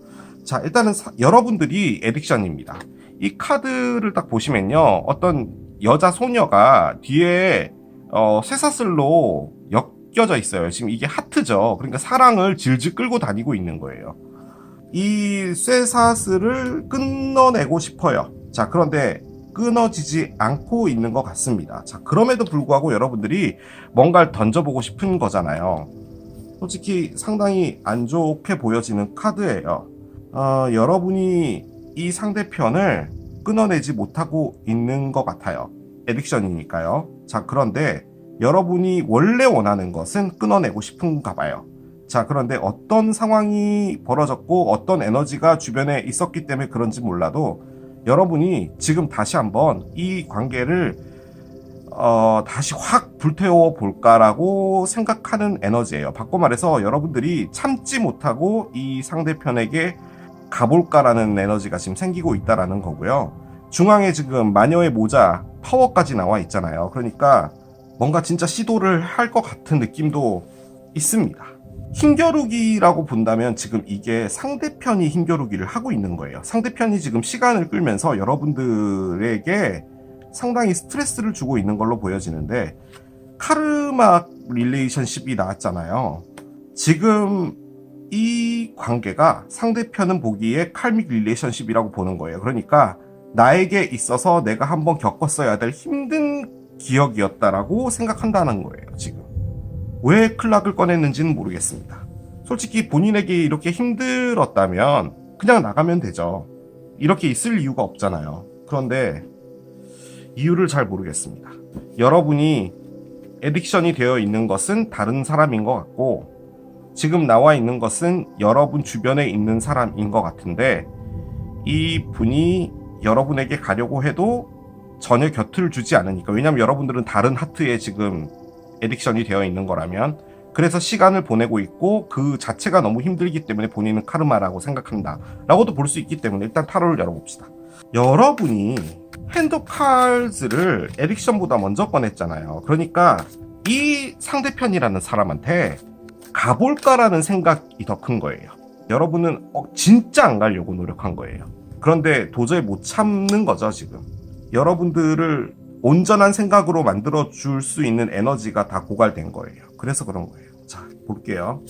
자, 일단은 여러분들이 에딕션입니다. 이 카드를 딱 보시면요, 어떤 여자 소녀가 뒤에 쇠사슬로 엮여져 있어요. 지금 이게 하트죠. 그러니까 사랑을 질질 끌고 다니고 있는 거예요. 이 쇠사슬을 끊어내고 싶어요. 자, 그런데 끊어지지 않고 있는 것 같습니다. 자, 그럼에도 불구하고 여러분들이 뭔가를 던져보고 싶은 거잖아요. 솔직히 상당히 안 좋게 보여지는 카드예요. 여러분이 이 상대편을 끊어내지 못하고 있는 것 같아요. 에딕션이니까요. 자, 그런데 여러분이 원래 원하는 것은 끊어내고 싶은가 봐요. 자, 그런데 어떤 상황이 벌어졌고 어떤 에너지가 주변에 있었기 때문에 그런지 몰라도 여러분이 지금 다시 한번 이 관계를 다시 확 불태워 볼까라고 생각하는 에너지예요. 바꿔 말해서 여러분들이 참지 못하고 이 상대편에게 가볼까라는 에너지가 지금 생기고 있다라는 거고요. 중앙에 지금 마녀의 모자 파워까지 나와 있잖아요. 그러니까 뭔가 진짜 시도를 할 것 같은 느낌도 있습니다. 힘겨루기라고 본다면 지금 이게 상대편이 힘겨루기를 하고 있는 거예요. 상대편이 지금 시간을 끌면서 여러분들에게 상당히 스트레스를 주고 있는 걸로 보여지는데, 카르마 릴레이션십이 나왔잖아요. 지금 이 관계가 상대편은 보기에 칼믹 릴레이션십이라고 보는 거예요. 그러니까 나에게 있어서 내가 한번 겪었어야 될 힘든 기억이었다라고 생각한다는 거예요. 지금 왜 클락을 꺼냈는지는 모르겠습니다. 솔직히 본인에게 이렇게 힘들었다면 그냥 나가면 되죠. 이렇게 있을 이유가 없잖아요. 그런데 이유를 잘 모르겠습니다. 여러분이 에딕션이 되어 있는 것은 다른 사람인 것 같고, 지금 나와 있는 것은 여러분 주변에 있는 사람인 것 같은데, 이 분이 여러분에게 가려고 해도 전혀 곁을 주지 않으니까. 왜냐하면 여러분들은 다른 하트에 지금 에딕션이 되어 있는 거라면, 그래서 시간을 보내고 있고 그 자체가 너무 힘들기 때문에 본인은 카르마라고 생각한다 라고도 볼 수 있기 때문에 일단 타로를 열어봅시다. 여러분이 핸드 칼즈를 에딕션보다 먼저 꺼냈잖아요. 그러니까 이 상대편이라는 사람한테 가볼까라는 생각이 더 큰 거예요. 여러분은 진짜 안 가려고 노력한 거예요. 그런데 도저히 못 참는 거죠. 지금 여러분들을 온전한 생각으로 만들어 줄 수 있는 에너지가 다 고갈된 거예요. 그래서 그런 거예요. 자, 볼게요.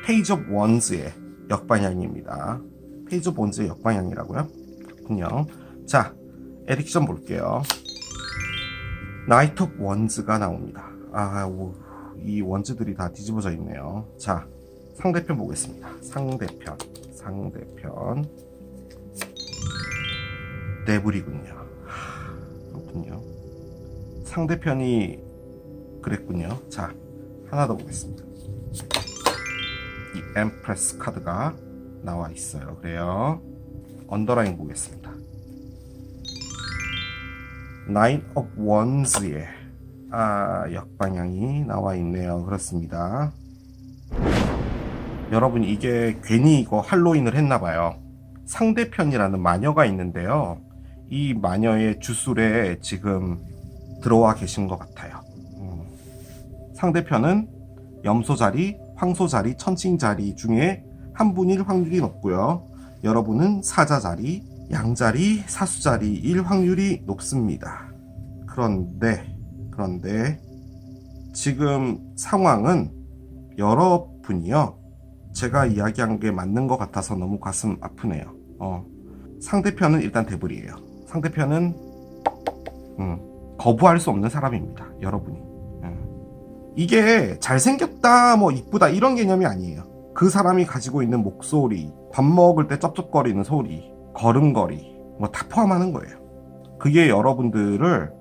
페이지 오브 원즈의 역방향입니다. 페이지 오브 원즈의 역방향이라고요? 그렇군요. 자, 에딕션 볼게요. 나이트 오브 원즈가 나옵니다. 이 원즈들이 다 뒤집어져 있네요. 자, 상대편 보겠습니다. 상대편 네블이군요. 그렇군요. 상대편이 그랬군요. 자, 하나 더 보겠습니다. 이 엠프레스 카드가 나와 있어요. 그래요. 언더라인 보겠습니다. 나인 오브 원즈의 역방향이 나와 있네요. 그렇습니다. 여러분, 이게 괜히 이거 할로윈을 했나봐요. 상대편이라는 마녀가 있는데요. 이 마녀의 주술에 지금 들어와 계신 것 같아요. 상대편은 염소자리, 황소자리, 천칭자리 중에 한 분일 확률이 높고요. 여러분은 사자자리, 양자리, 사수자리일 확률이 높습니다. 그런데 지금 상황은 여러분이요, 제가 이야기한 게 맞는 것 같아서 너무 가슴 아프네요. 상대편은 일단 데블이에요. 상대편은 거부할 수 없는 사람입니다. 여러분이. 이게 잘생겼다, 뭐 이쁘다 이런 개념이 아니에요. 그 사람이 가지고 있는 목소리, 밥 먹을 때 쩝쩝거리는 소리, 걸음걸이 뭐 다 포함하는 거예요. 그게 여러분들을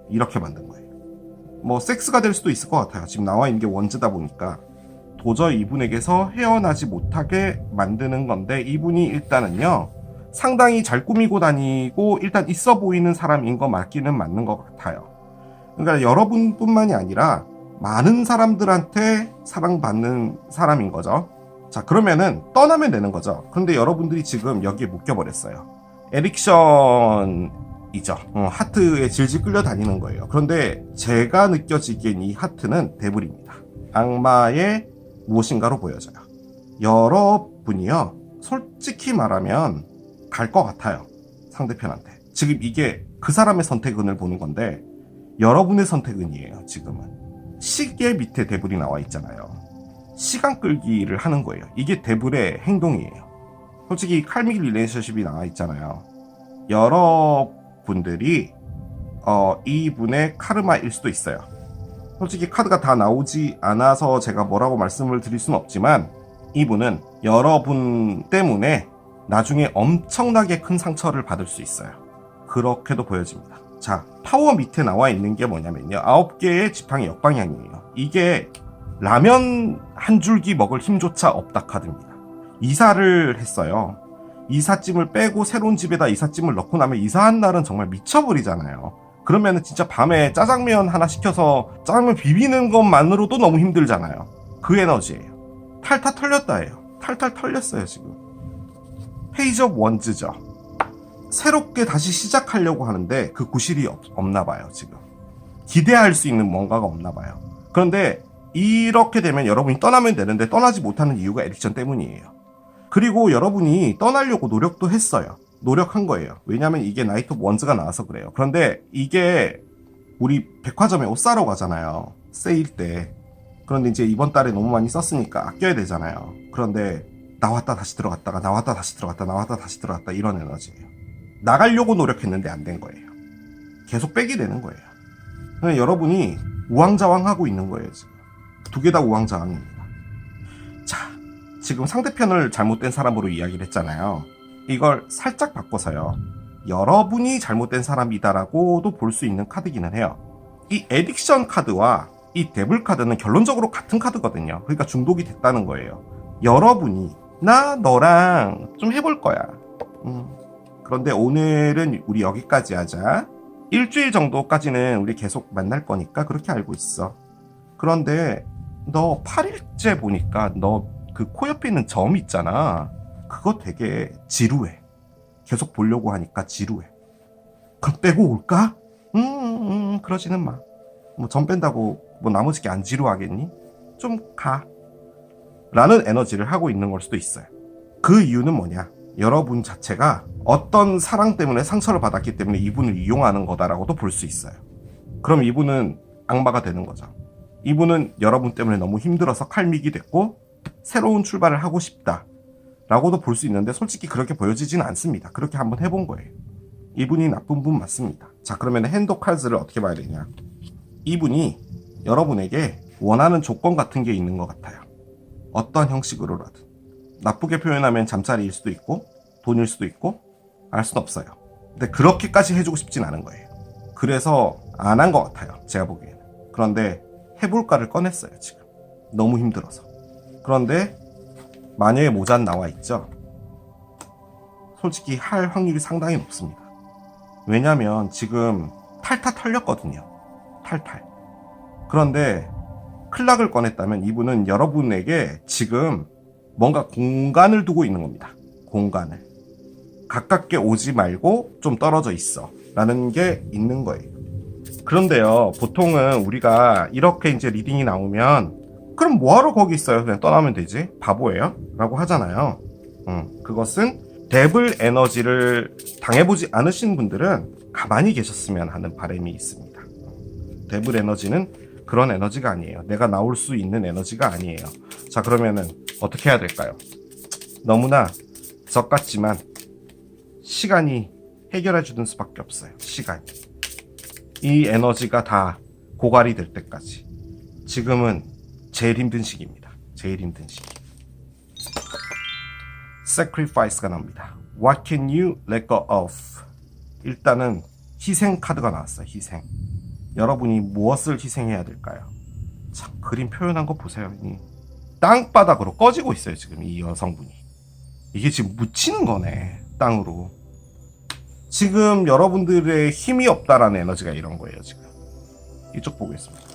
이렇게 만든 거예요. 뭐 섹스가 될 수도 있을 것 같아요. 지금 나와 있는 게 원즈다 보니까 도저히 이분에게서 헤어나지 못하게 만드는 건데, 이분이 일단은요 상당히 잘 꾸미고 다니고 일단 있어 보이는 사람인 거 맞기는 맞는 것 같아요. 그러니까 여러분뿐만이 아니라 많은 사람들한테 사랑받는 사람인 거죠. 자, 그러면은 떠나면 되는 거죠. 그런데 여러분들이 지금 여기에 묶여버렸어요. 에딕션이죠. 하트에 질질 끌려다니는 거예요. 그런데 제가 느껴지기엔 이 하트는 데블입니다. 악마의 무엇인가로 보여져요. 여러분이요, 솔직히 말하면 갈 것 같아요. 상대편한테. 지금 이게 그 사람의 선택은을 보는 건데 여러분의 선택은이에요. 지금은 시계 밑에 데블이 나와 있잖아요. 시간 끌기를 하는 거예요. 이게 데블의 행동이에요. 솔직히 칼믹 릴레이션십이 나와 있잖아요. 여러분들이 이분의 카르마일 수도 있어요. 솔직히 카드가 다 나오지 않아서 제가 뭐라고 말씀을 드릴 수는 없지만, 이분은 여러분 때문에 나중에 엄청나게 큰 상처를 받을 수 있어요. 그렇게도 보여집니다. 자, 파워 밑에 나와 있는 게 뭐냐면요. 9개의 지팡이 역방향이에요. 이게 라면 한 줄기 먹을 힘조차 없다 카드입니다. 이사를 했어요. 이삿짐을 빼고 새로운 집에다 이삿짐을 넣고 나면 이사한 날은 정말 미쳐버리잖아요. 그러면은 진짜 밤에 짜장면 하나 시켜서 짜장면 비비는 것만으로도 너무 힘들잖아요. 그 에너지예요. 탈탈 털렸다예요. 탈탈 털렸어요 지금. 페이지 오브 원즈죠. 새롭게 다시 시작하려고 하는데 그 구실이 없나 봐요 지금. 기대할 수 있는 뭔가가 없나 봐요. 그런데 이렇게 되면 여러분이 떠나면 되는데 떠나지 못하는 이유가 에딕션 때문이에요. 그리고 여러분이 떠나려고 노력도 했어요. 노력한 거예요. 왜냐면 이게 나이트 오브 원즈가 나와서 그래요. 그런데 이게 우리 백화점에 옷 사러 가잖아요. 세일 때. 그런데 이제 이번 달에 너무 많이 썼으니까 아껴야 되잖아요. 그런데 나왔다 다시 들어갔다가 나왔다 다시 들어갔다 나왔다 다시 들어갔다 이런 에너지예요. 나가려고 노력했는데 안 된 거예요. 계속 빼게 되는 거예요. 그냥 여러분이 우왕좌왕하고 있는 거예요 지금. 두 개 다 우왕좌왕입니다. 자, 지금 상대편을 잘못된 사람으로 이야기를 했잖아요. 이걸 살짝 바꿔서요. 여러분이 잘못된 사람이다라고도 볼 수 있는 카드기는 해요. 이 에딕션 카드와 이 데블 카드는 결론적으로 같은 카드거든요. 그러니까 중독이 됐다는 거예요. 여러분이 나 너랑 좀 해볼 거야. 그런데 오늘은 우리 여기까지 하자. 일주일 정도까지는 우리 계속 만날 거니까 그렇게 알고 있어. 그런데 너 8일째 보니까 너 그 코 옆에 있는 점 있잖아. 그거 되게 지루해. 계속 보려고 하니까 지루해. 그럼 빼고 올까? 그러지는 마. 뭐 점 뺀다고 뭐 나머지 게 안 지루하겠니? 좀 가. 라는 에너지를 하고 있는 걸 수도 있어요. 그 이유는 뭐냐? 여러분 자체가 어떤 사랑 때문에 상처를 받았기 때문에 이분을 이용하는 거다라고도 볼 수 있어요. 그럼 이분은 악마가 되는 거죠. 이분은 여러분 때문에 너무 힘들어서 칼믹이 됐고 새로운 출발을 하고 싶다 라고도 볼 수 있는데 솔직히 그렇게 보여지지는 않습니다. 그렇게 한번 해본 거예요. 이분이 나쁜 분 맞습니다. 자, 그러면 핸드 칼즈를 어떻게 봐야 되냐? 이분이 여러분에게 원하는 조건 같은 게 있는 것 같아요. 어떤 형식으로라든. 나쁘게 표현하면 잠자리일 수도 있고 돈일 수도 있고 알 수는 없어요. 근데 그렇게까지 해주고 싶진 않은 거예요. 그래서 안 한 것 같아요. 제가 보기에는. 그런데 해볼까를 꺼냈어요. 지금 너무 힘들어서. 그런데 마녀의 모자는 나와 있죠. 솔직히 할 확률이 상당히 높습니다. 왜냐면 지금 탈탈 털렸거든요. 탈탈. 그런데 클락을 꺼냈다면 이분은 여러분에게 지금 뭔가 공간을 두고 있는 겁니다. 공간을. 가깝게 오지 말고 좀 떨어져 있어. 라는 게 있는 거예요. 그런데요, 보통은 우리가 이렇게 이제 리딩이 나오면 그럼 뭐하러 거기 있어요? 그냥 떠나면 되지? 바보예요? 라고 하잖아요. 그것은 데블 에너지를 당해보지 않으신 분들은 가만히 계셨으면 하는 바람이 있습니다. 데블 에너지는 그런 에너지가 아니에요. 내가 나올 수 있는 에너지가 아니에요. 자, 그러면은 어떻게 해야 될까요? 너무나 적 같지만 시간이 해결해 주는 수밖에 없어요. 시간이. 이 에너지가 다 고갈이 될 때까지. 지금은 제일 힘든 시기입니다. 제일 힘든 시기. Sacrifice가 나옵니다. What can you let go of? 일단은 희생 카드가 나왔어요. 희생. 여러분이 무엇을 희생해야 될까요? 참, 그림 표현한 거 보세요. 이 땅바닥으로 꺼지고 있어요. 지금 이 여성분이. 이게 지금 묻히는 거네. 땅으로. 지금 여러분들의 힘이 없다라는 에너지가 이런 거예요. 지금 이쪽 보고 있습니다.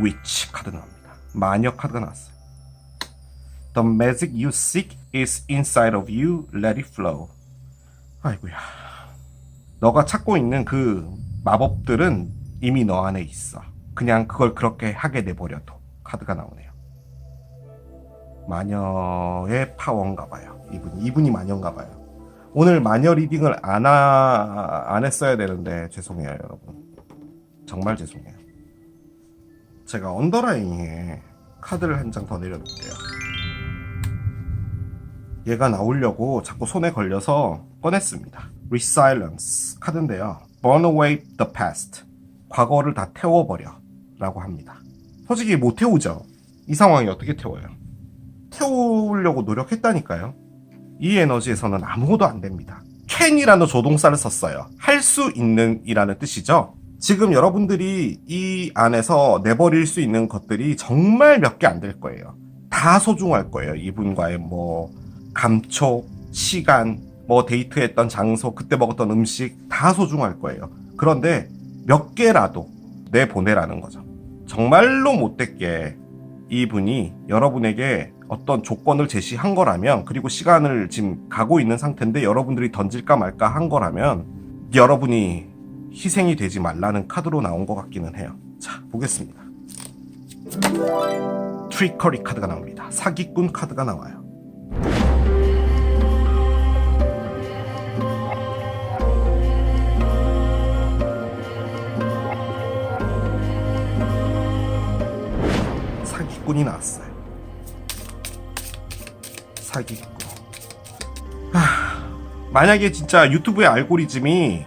Witch 카드 나옵니다. 마녀 카드가 나왔어요. The magic you seek is inside of you. Let it flow. 아이고야. 너가 찾고 있는 그 마법들은 이미 너 안에 있어. 그냥 그걸 그렇게 하게 내버려둬. 카드가 나오네요. 마녀의 파워인가 봐요. 이분이 마녀인가 봐요. 오늘 마녀 리딩을 안 했어야 되는데 죄송해요, 여러분. 정말 죄송해요. 제가 언더라인에 카드를 한 장 더 내려놓을게요. 얘가 나오려고 자꾸 손에 걸려서 꺼냈습니다. Resilience 카드인데요. Burn away the past. 과거를 다 태워버려 라고 합니다. 솔직히 못 태우죠. 이 상황이 어떻게 태워요? 태우려고 노력했다니까요. 이 에너지에서는 아무것도 안 됩니다. can이라는 조동사를 썼어요. 할 수 있는 이라는 뜻이죠. 지금 여러분들이 이 안에서 내버릴 수 있는 것들이 정말 몇 개 안 될 거예요. 다 소중할 거예요. 이분과의 뭐 감촉, 시간, 뭐 데이트했던 장소, 그때 먹었던 음식 다 소중할 거예요. 그런데 몇 개라도 내보내라는 거죠. 정말로 못됐게 이분이 여러분에게 어떤 조건을 제시한 거라면, 그리고 시간을 지금 가고 있는 상태인데 여러분들이 던질까 말까 한 거라면 여러분이 희생이 되지 말라는 카드로 나온 것 같기는 해요. 자, 보겠습니다. 트리커리 카드가 나옵니다. 사기꾼 카드가 나와요. 사기꾼이 나왔어요. 사기꾼. 만약에 진짜 유튜브의 알고리즘이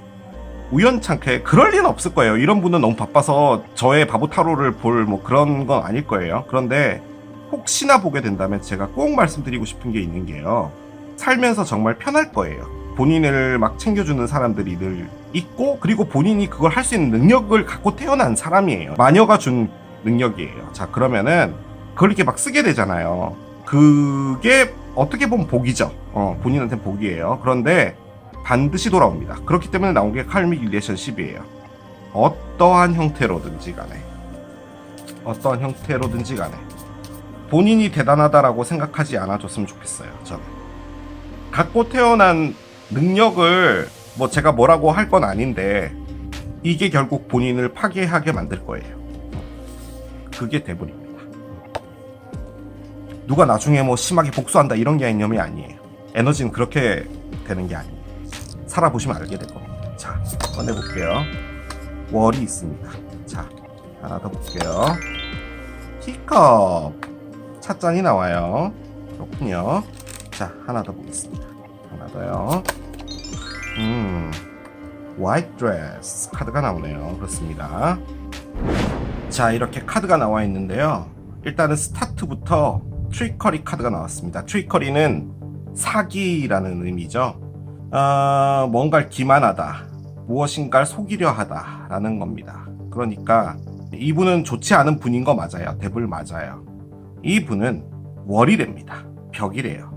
우연찮게, 그럴 리는 없을 거예요. 이런 분은 너무 바빠서 저의 바보 타로를 볼 뭐 그런 건 아닐 거예요. 그런데 혹시나 보게 된다면 제가 꼭 말씀드리고 싶은 게 있는 게요. 살면서 정말 편할 거예요. 본인을 막 챙겨주는 사람들이 늘 있고, 그리고 본인이 그걸 할 수 있는 능력을 갖고 태어난 사람이에요. 마녀가 준 능력이에요. 자, 그러면은 그걸 이렇게 막 쓰게 되잖아요. 그게 어떻게 보면 복이죠. 본인한테는 복이에요. 그런데 반드시 돌아옵니다. 그렇기 때문에 나온 게 칼믹 릴레이션십이에요. 어떠한 형태로든지 간에 본인이 대단하다라고 생각하지 않아줬으면 좋겠어요. 저는 갖고 태어난 능력을 뭐 제가 뭐라고 할 건 아닌데 이게 결국 본인을 파괴하게 만들 거예요. 그게 대본입니다. 누가 나중에 뭐 심하게 복수한다 이런 개념이 아니에요. 에너지는 그렇게 되는 게 아니에요. 살아보시면 알게 될 겁니다. 자, 꺼내볼게요. 월이 있습니다. 자, 하나 더 볼게요. 티컵 찻잔이 나와요. 그렇군요. 자, 하나 더 보겠습니다. 하나 더요. 화이트 드레스 카드가 나오네요. 그렇습니다. 자, 이렇게 카드가 나와 있는데요. 일단은 스타트부터 트리커리 카드가 나왔습니다. 트리커리는 사기라는 의미죠. 뭔가를 기만하다, 무엇인가를 속이려 하다라는 겁니다. 그러니까 이분은 좋지 않은 분인 거 맞아요. 데블 맞아요. 이분은 월이랍니다. 벽이래요.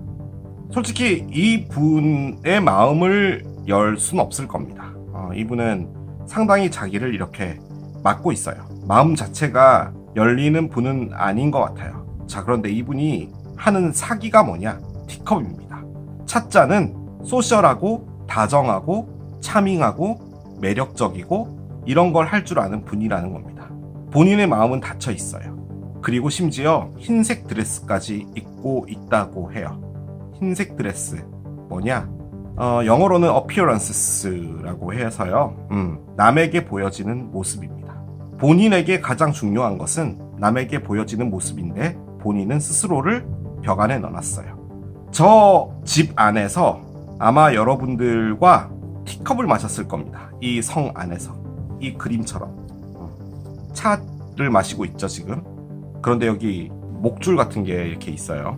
솔직히 이분의 마음을 열 수는 없을 겁니다. 이분은 상당히 자기를 이렇게 막고 있어요. 마음 자체가 열리는 분은 아닌 것 같아요. 자, 그런데 이분이 하는 사기가 뭐냐? 티컵입니다. 찻잔은 소셜하고 다정하고 차밍하고 매력적이고 이런 걸 할 줄 아는 분이라는 겁니다. 본인의 마음은 닫혀 있어요. 그리고 심지어 흰색 드레스까지 입고 있다고 해요. 흰색 드레스 뭐냐? 영어로는 appearances라고 해서요. 남에게 보여지는 모습입니다. 본인에게 가장 중요한 것은 남에게 보여지는 모습인데 본인은 스스로를 벽 안에 넣어놨어요. 저 집 안에서 아마 여러분들과 티컵을 마셨을 겁니다. 이 성 안에서. 이 그림처럼. 차를 마시고 있죠, 지금. 그런데 여기 목줄 같은 게 이렇게 있어요.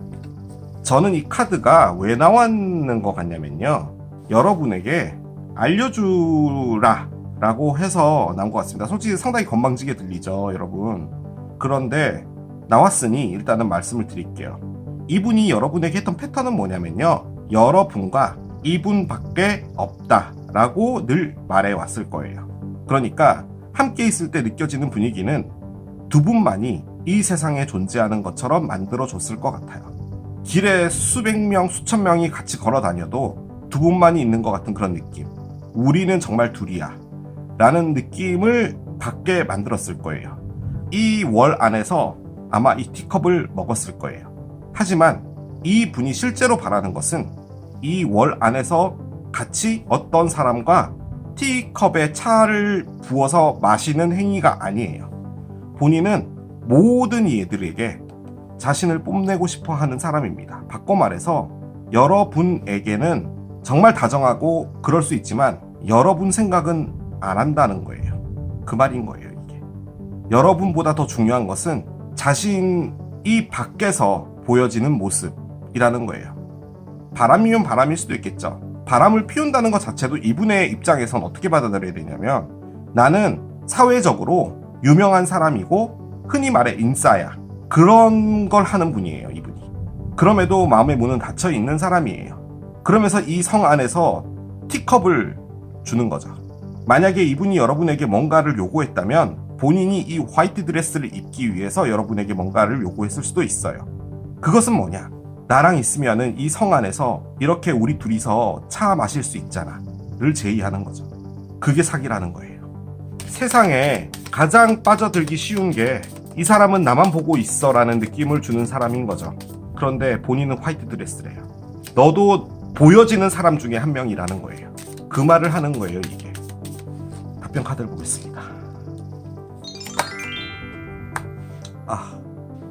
저는 이 카드가 왜 나왔는 것 같냐면요. 여러분에게 알려주라 라고 해서 나온 것 같습니다. 솔직히 상당히 건방지게 들리죠, 여러분. 그런데 나왔으니 일단은 말씀을 드릴게요. 이분이 여러분에게 했던 패턴은 뭐냐면요. 여러분과 이분밖에 없다라고 늘 말해왔을 거예요. 그러니까 함께 있을 때 느껴지는 분위기는 두 분만이 이 세상에 존재하는 것처럼 만들어줬을 것 같아요. 길에 수백 명, 수천 명이 같이 걸어 다녀도 두 분만이 있는 것 같은 그런 느낌. 우리는 정말 둘이야 라는 느낌을 받게 만들었을 거예요. 이 월 안에서 아마 이 티컵을 먹었을 거예요. 하지만 이 분이 실제로 바라는 것은 이 월 안에서 같이 어떤 사람과 티컵에 차를 부어서 마시는 행위가 아니에요. 본인은 모든 이들에게 자신을 뽐내고 싶어 하는 사람입니다. 바꿔 말해서 여러분에게는 정말 다정하고 그럴 수 있지만 여러분 생각은 안 한다는 거예요. 그 말인 거예요, 이게. 여러분보다 더 중요한 것은 자신이 밖에서 보여지는 모습이라는 거예요. 바람이면 바람일 수도 있겠죠. 바람을 피운다는 것 자체도 이분의 입장에선 어떻게 받아들여야 되냐면, 나는 사회적으로 유명한 사람이고 흔히 말해 인싸야. 그런 걸 하는 분이에요, 이분이. 그럼에도 마음의 문은 닫혀 있는 사람이에요. 그러면서 이 성 안에서 티컵을 주는 거죠. 만약에 이분이 여러분에게 뭔가를 요구했다면 본인이 이 화이트 드레스를 입기 위해서 여러분에게 뭔가를 요구했을 수도 있어요. 그것은 뭐냐? 나랑 있으면은 이 성 안에서 이렇게 우리 둘이서 차 마실 수 있잖아 를 제의하는 거죠. 그게 사기라는 거예요. 세상에 가장 빠져들기 쉬운 게 이 사람은 나만 보고 있어 라는 느낌을 주는 사람인 거죠. 그런데 본인은 화이트 드레스래요. 너도 보여지는 사람 중에 한 명이라는 거예요. 그 말을 하는 거예요, 이게. 답변 카드를 보겠습니다.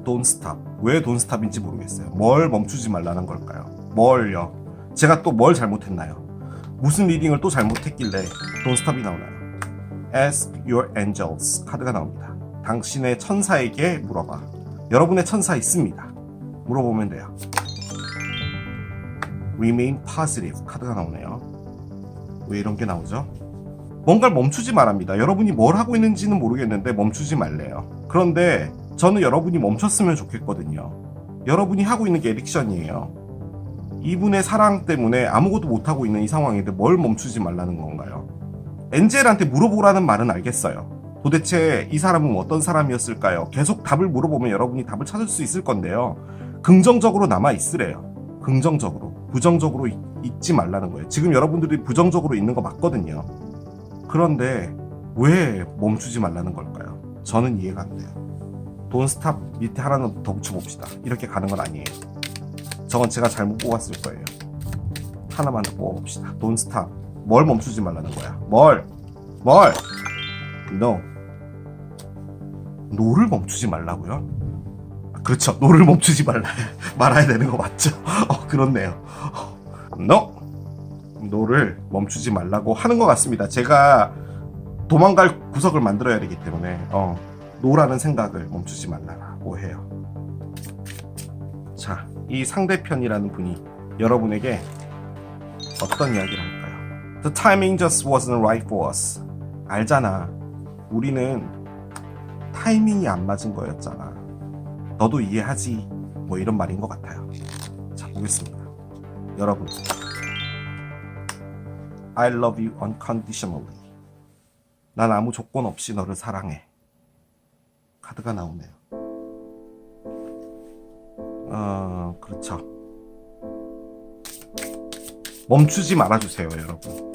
Don't stop. 왜 don't stop인지 모르겠어요. 뭘 멈추지 말라는 걸까요? 뭘요? 제가 또 뭘 잘못했나요? 무슨 리딩을 또 잘못했길래 don't stop이 나오나요? Ask your angels 카드가 나옵니다. 당신의 천사에게 물어봐. 여러분의 천사 있습니다. 물어보면 돼요. Remain positive 카드가 나오네요. 왜 이런 게 나오죠? 뭔가를 멈추지 말랍니다. 여러분이 뭘 하고 있는지는 모르겠는데 멈추지 말래요. 그런데 저는 여러분이 멈췄으면 좋겠거든요. 여러분이 하고 있는 게 에릭션이에요. 이분의 사랑 때문에 아무것도 못하고 있는 이 상황인데 뭘 멈추지 말라는 건가요? 엔젤한테 물어보라는 말은 알겠어요. 도대체 이 사람은 어떤 사람이었을까요? 계속 답을 물어보면 여러분이 답을 찾을 수 있을 건데요. 긍정적으로 남아있으래요. 긍정적으로. 부정적으로 있지 말라는 거예요. 지금 여러분들이 부정적으로 있는 거 맞거든요. 그런데 왜 멈추지 말라는 걸까요? 저는 이해가 안 돼요. Don't stop 밑에 하나는 더 붙여봅시다. 이렇게 가는 건 아니에요. 저건 제가 잘못 뽑았을 거예요. 하나만 더 뽑아봅시다. Don't stop. 뭘 멈추지 말라는 거야? 뭘? No. 노를 멈추지 말라고요? 그렇죠. 노를 멈추지 말아야 되는 거 맞죠? 그렇네요. No. 노를 멈추지 말라고 하는 것 같습니다. 제가 도망갈 구석을 만들어야 되기 때문에 노라는 생각을 멈추지 말라고 해요. 자, 이 상대편이라는 분이 여러분에게 어떤 이야기를 할까요? The timing just wasn't right for us. 알잖아. 우리는 타이밍이 안 맞은 거였잖아. 너도 이해하지. 뭐 이런 말인 것 같아요. 자, 보겠습니다. 여러분, I love you unconditionally. 난 아무 조건 없이 너를 사랑해. 카드가 나오네요. 그렇죠. 멈추지 말아주세요, 여러분.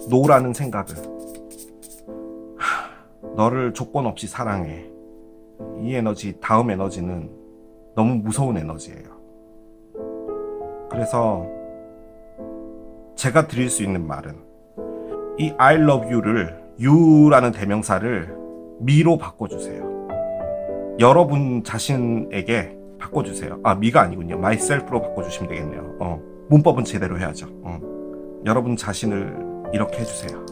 노라는 생각을. 너를 조건 없이 사랑해. 이 에너지, 다음 에너지는 너무 무서운 에너지예요. 그래서 제가 드릴 수 있는 말은 이 I love you를 you라는 대명사를 me로 바꿔주세요. 여러분 자신에게 바꿔주세요. me가 아니군요. myself로 바꿔주시면 되겠네요. 문법은 제대로 해야죠. 여러분 자신을 이렇게 해주세요.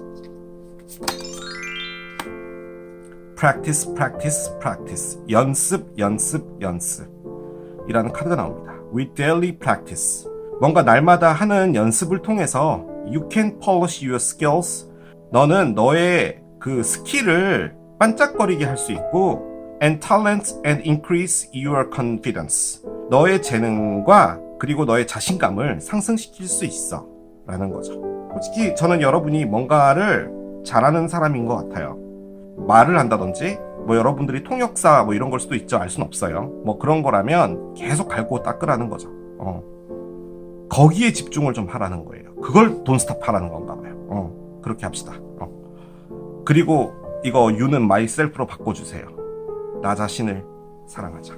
practice, practice, practice. 연습, 연습, 연습. 이라는 카드가 나옵니다. With daily practice. 뭔가 날마다 하는 연습을 통해서 You can polish your skills. 너는 너의 그 스킬을 반짝거리게 할 수 있고 And talent and increase your confidence. 너의 재능과 그리고 너의 자신감을 상승시킬 수 있어 라는 거죠. 솔직히 저는 여러분이 뭔가를 잘하는 사람인 것 같아요. 말을 한다든지 뭐 여러분들이 통역사 뭐 이런 걸 수도 있죠. 알 순 없어요. 뭐 그런 거라면 계속 갈고 닦으라는 거죠. 거기에 집중을 좀 하라는 거예요. 그걸 돈스탑 하라는 건가 봐요. 그렇게 합시다. 그리고 이거 you는 myself로 바꿔주세요. 나 자신을 사랑하자.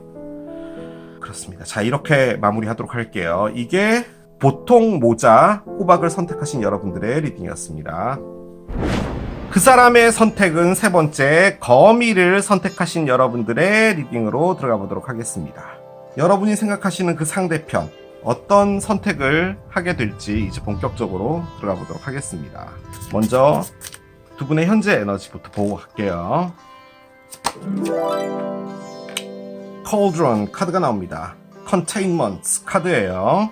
그렇습니다. 자, 이렇게 마무리하도록 할게요. 이게 보통 모자 호박을 선택하신 여러분들의 리딩이었습니다. 그 사람의 선택은 세 번째 거미를 선택하신 여러분들의 리딩으로 들어가 보도록 하겠습니다. 여러분이 생각하시는 그 상대편 어떤 선택을 하게 될지 이제 본격적으로 들어가 보도록 하겠습니다. 먼저 두 분의 현재 에너지부터 보고 갈게요. 콜드론 카드가 나옵니다. 컨테인먼트 카드예요.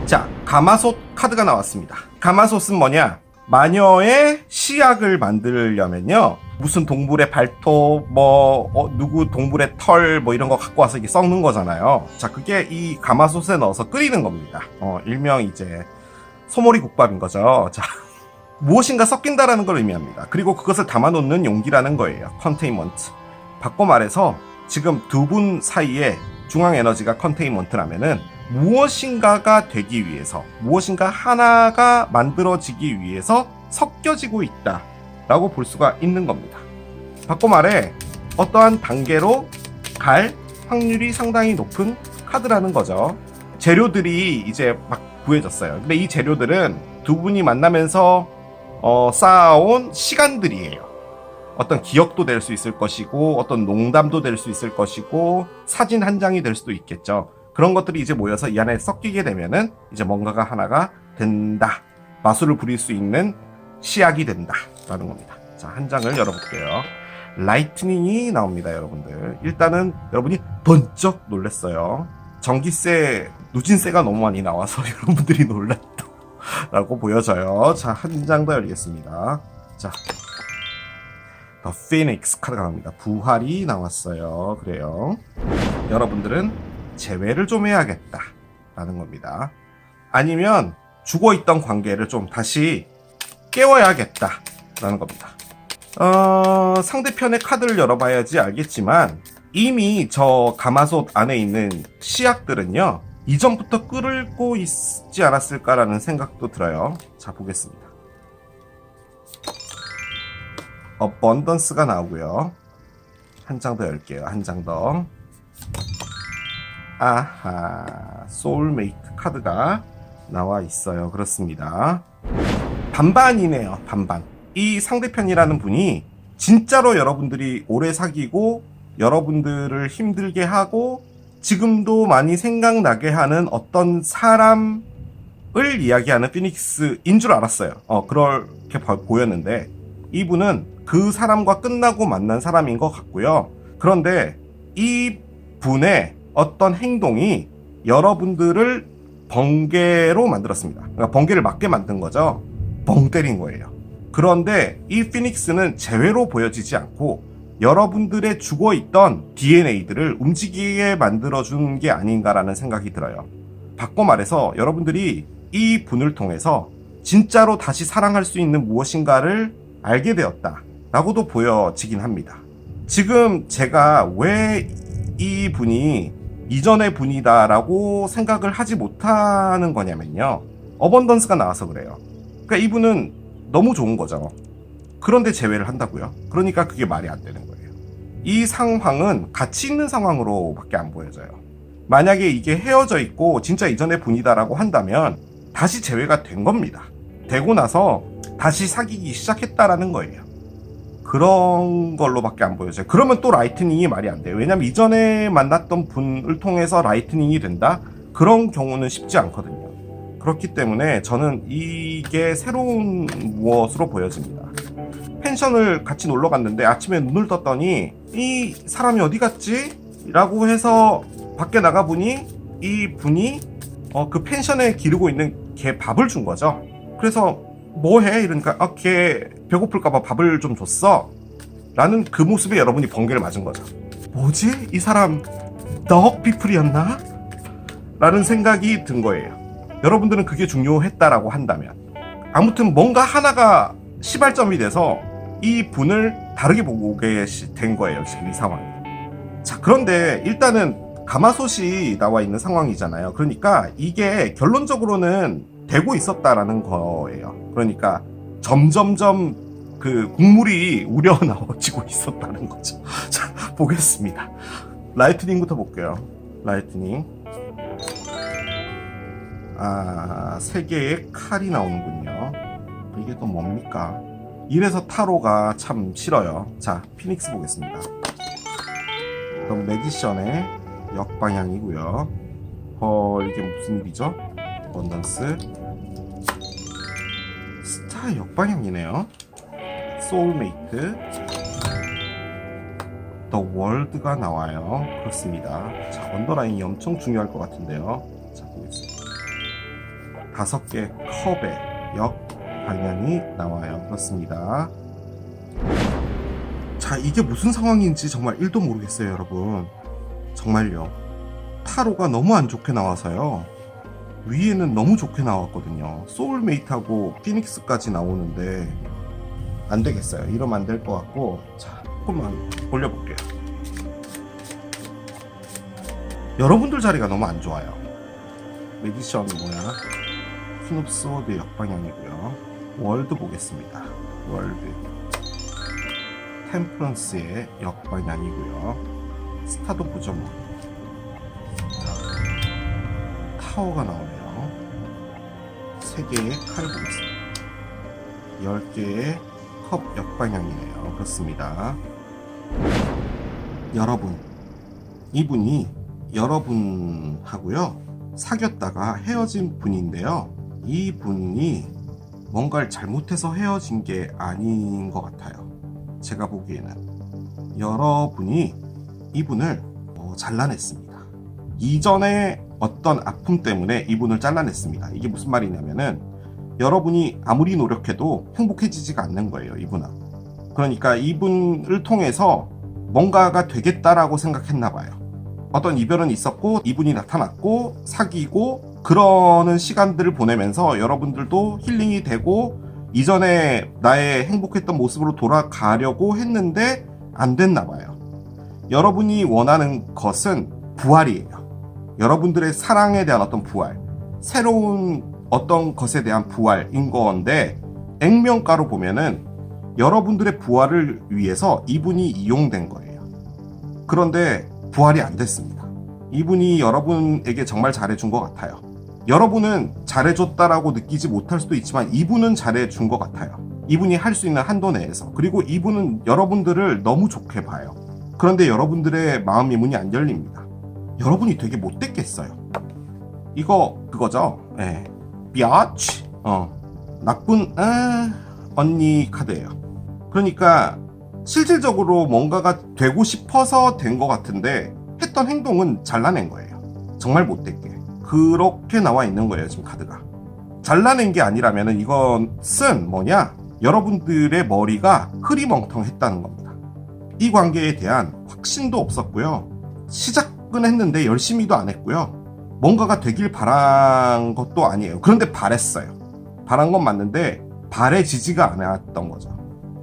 자, 가마솥 카드가 나왔습니다. 가마솥은 뭐냐? 마녀의 시약을 만들려면요, 무슨 동물의 발톱, 누구 동물의 털, 이런 거 갖고 와서 이게 썩는 거잖아요. 자, 그게 이 가마솥에 넣어서 끓이는 겁니다. 일명 이제 소머리 국밥인 거죠. 자, 무엇인가 섞인다라는 걸 의미합니다. 그리고 그것을 담아놓는 용기라는 거예요. 컨테인먼트. 바꿔 말해서 지금 두 분 사이에 중앙 에너지가 컨테인먼트라면은 무엇인가가 되기 위해서, 무엇인가 하나가 만들어지기 위해서 섞여지고 있다 라고 볼 수가 있는 겁니다. 바꿔 말해 어떠한 단계로 갈 확률이 상당히 높은 카드라는 거죠. 재료들이 이제 막 구해졌어요. 근데 이 재료들은 두 분이 만나면서 쌓아온 시간들이에요. 어떤 기억도 될 수 있을 것이고, 어떤 농담도 될 수 있을 것이고, 사진 한 장이 될 수도 있겠죠. 그런 것들이 이제 모여서 이 안에 섞이게 되면은 이제 뭔가가 하나가 된다. 마술을 부릴 수 있는 시약이 된다. 라는 겁니다. 자, 한 장을 열어볼게요. 라이트닝이 나옵니다, 여러분들. 일단은 여러분이 번쩍 놀랐어요. 전기세, 누진세가 너무 많이 나와서 여러분들이 놀랐다라고 보여져요. 자, 한 장 더 열겠습니다. 자, 더 피닉스 카드가 나옵니다. 부활이 나왔어요. 그래요. 여러분들은 재회를 좀 해야겠다 라는 겁니다. 아니면 죽어있던 관계를 좀 다시 깨워야겠다 라는 겁니다. 상대편의 카드를 열어봐야지 알겠지만 이미 저 가마솥 안에 있는 시약들은요, 이전부터 끓고 있지 않았을까라는 생각도 들어요. 자, 보겠습니다. 어번던스가 나오고요. 한 장 더 열게요. 한 장 더. 아하, 소울메이트 카드가 나와 있어요. 그렇습니다. 반반이네요. 반반. 이 상대편이라는 분이 진짜로 여러분들이 오래 사귀고 여러분들을 힘들게 하고 지금도 많이 생각나게 하는 어떤 사람을 이야기하는 피닉스인 줄 알았어요. 그렇게 보였는데 이분은 그 사람과 끝나고 만난 사람인 것 같고요. 그런데 이 분의 어떤 행동이 여러분들을 번개로 만들었습니다. 그러니까 번개를 맞게 만든 거죠. 벙 때린 거예요. 그런데 이 피닉스는 재회로 보여지지 않고 여러분들의 죽어있던 DNA들을 움직이게 만들어준 게 아닌가라는 생각이 들어요. 바꿔 말해서 여러분들이 이 분을 통해서 진짜로 다시 사랑할 수 있는 무엇인가를 알게 되었다 라고도 보여지긴 합니다. 지금 제가 왜 이 분이 이전의 분이다 라고 생각을 하지 못하는 거냐면요, 어번던스가 나와서 그래요. 그러니까 이분은 너무 좋은 거죠. 그런데 재회를 한다고요? 그러니까 그게 말이 안 되는 거예요. 이 상황은 가치 있는 상황으로 밖에 안 보여져요. 만약에 이게 헤어져 있고 진짜 이전의 분이다라고 한다면 다시 재회가 된 겁니다. 되고 나서 다시 사귀기 시작했다라는 거예요. 그런 걸로밖에 안 보여져요. 그러면 또 라이트닝이 말이 안 돼요. 왜냐면 이전에 만났던 분을 통해서 라이트닝이 된다? 그런 경우는 쉽지 않거든요. 그렇기 때문에 저는 이게 새로운 무엇으로 보여집니다. 펜션을 같이 놀러 갔는데 아침에 눈을 떴더니 이 사람이 어디 갔지? 라고 해서 밖에 나가보니 이 분이 그 펜션에 기르고 있는 개 밥을 준 거죠. 그래서 뭐해? 이러니까 걔 배고플까봐 밥을 좀 줬어 라는 그 모습에 여러분이 번개를 맞은 거죠. 뭐지? 이 사람 덕피플이었나? 라는 생각이 든 거예요. 여러분들은 그게 중요했다라고 한다면, 아무튼 뭔가 하나가 시발점이 돼서 이 분을 다르게 보게 된 거예요. 지금 이 상황이. 자, 그런데 일단은 가마솥이 나와 있는 상황이잖아요. 그러니까 이게 결론적으로는 되고 있었다라는 거예요. 그러니까 점점점 그 국물이 우려나와지고 있었다는 거죠. 자, 보겠습니다. 라이트닝부터 볼게요. 라이트닝. 세 개의 칼이 나오는군요. 이게 또 뭡니까? 이래서 타로가 참 싫어요. 자, 피닉스 보겠습니다. 그럼 매지션의 역방향이고요. 이게 무슨 일이죠? 어번던스. 스타 역방향이네요. 소울메이트. 더 월드가 나와요. 그렇습니다. 자, 언더라인이 엄청 중요할 것 같은데요. 자, 보겠습니다. 5개 컵의 역 방향이 나와요. 그렇습니다. 자, 이게 무슨 상황인지 정말 1도 모르겠어요, 여러분. 정말요. 타로가 너무 안 좋게 나와서요. 위에는 너무 좋게 나왔거든요. 소울메이트하고 피닉스까지 나오는데 안 되겠어요. 이러면 안 될 것 같고, 자, 조금만 올려볼게요. 여러분들 자리가 너무 안 좋아요. 메디션 뭐야? 퀸 오브 소드 역방향이고요. 월드 보겠습니다. 월드 템퍼런스의 역방향이고요. 스타도 보죠 뭐. 자, 타워가 나오네요. 3개의 칼을 보겠습니다. 10개의 컵 역방향이네요. 그렇습니다. 여러분, 이분이 여러분하고요 사귀었다가 헤어진 분인데요, 이 분이 뭔가를 잘못해서 헤어진 게 아닌 것 같아요. 제가 보기에는 여러분이 이분을 잘라냈습니다. 이전에 어떤 아픔 때문에 이분을 잘라냈습니다. 이게 무슨 말이냐면은 여러분이 아무리 노력해도 행복해지지가 않는 거예요, 이분은. 그러니까 이분을 통해서 뭔가가 되겠다라고 생각했나 봐요. 어떤 이별은 있었고 이분이 나타났고 사귀고 그러는 시간들을 보내면서 여러분들도 힐링이 되고 이전에 나의 행복했던 모습으로 돌아가려고 했는데 안 됐나 봐요. 여러분이 원하는 것은 부활이에요. 여러분들의 사랑에 대한 어떤 부활, 새로운 어떤 것에 대한 부활인 건데, 액면가로 보면은 여러분들의 부활을 위해서 이분이 이용된 거예요. 그런데 부활이 안 됐습니다. 이분이 여러분에게 정말 잘해준 것 같아요. 여러분은 잘해줬다라고 느끼지 못할 수도 있지만 이분은 잘해준 것 같아요. 이분이 할 수 있는 한도 내에서. 그리고 이분은 여러분들을 너무 좋게 봐요. 그런데 여러분들의 마음의 문이 안 열립니다. 여러분이 되게 못됐겠어요. 이거 그거죠? 예. 비아치. 나쁜 언니 카드예요. 그러니까 실질적으로 뭔가가 되고 싶어서 된 것 같은데 했던 행동은 잘라낸 거예요. 정말 못됐게. 그렇게 나와 있는 거예요, 지금 카드가. 잘라낸 게 아니라면 이것은 뭐냐? 여러분들의 머리가 흐리멍텅했다는 겁니다. 이 관계에 대한 확신도 없었고요. 시작은 했는데 열심히도 안 했고요. 뭔가가 되길 바란 것도 아니에요. 그런데 바랬어요. 바란 건 맞는데 바래지지가 않았던 거죠.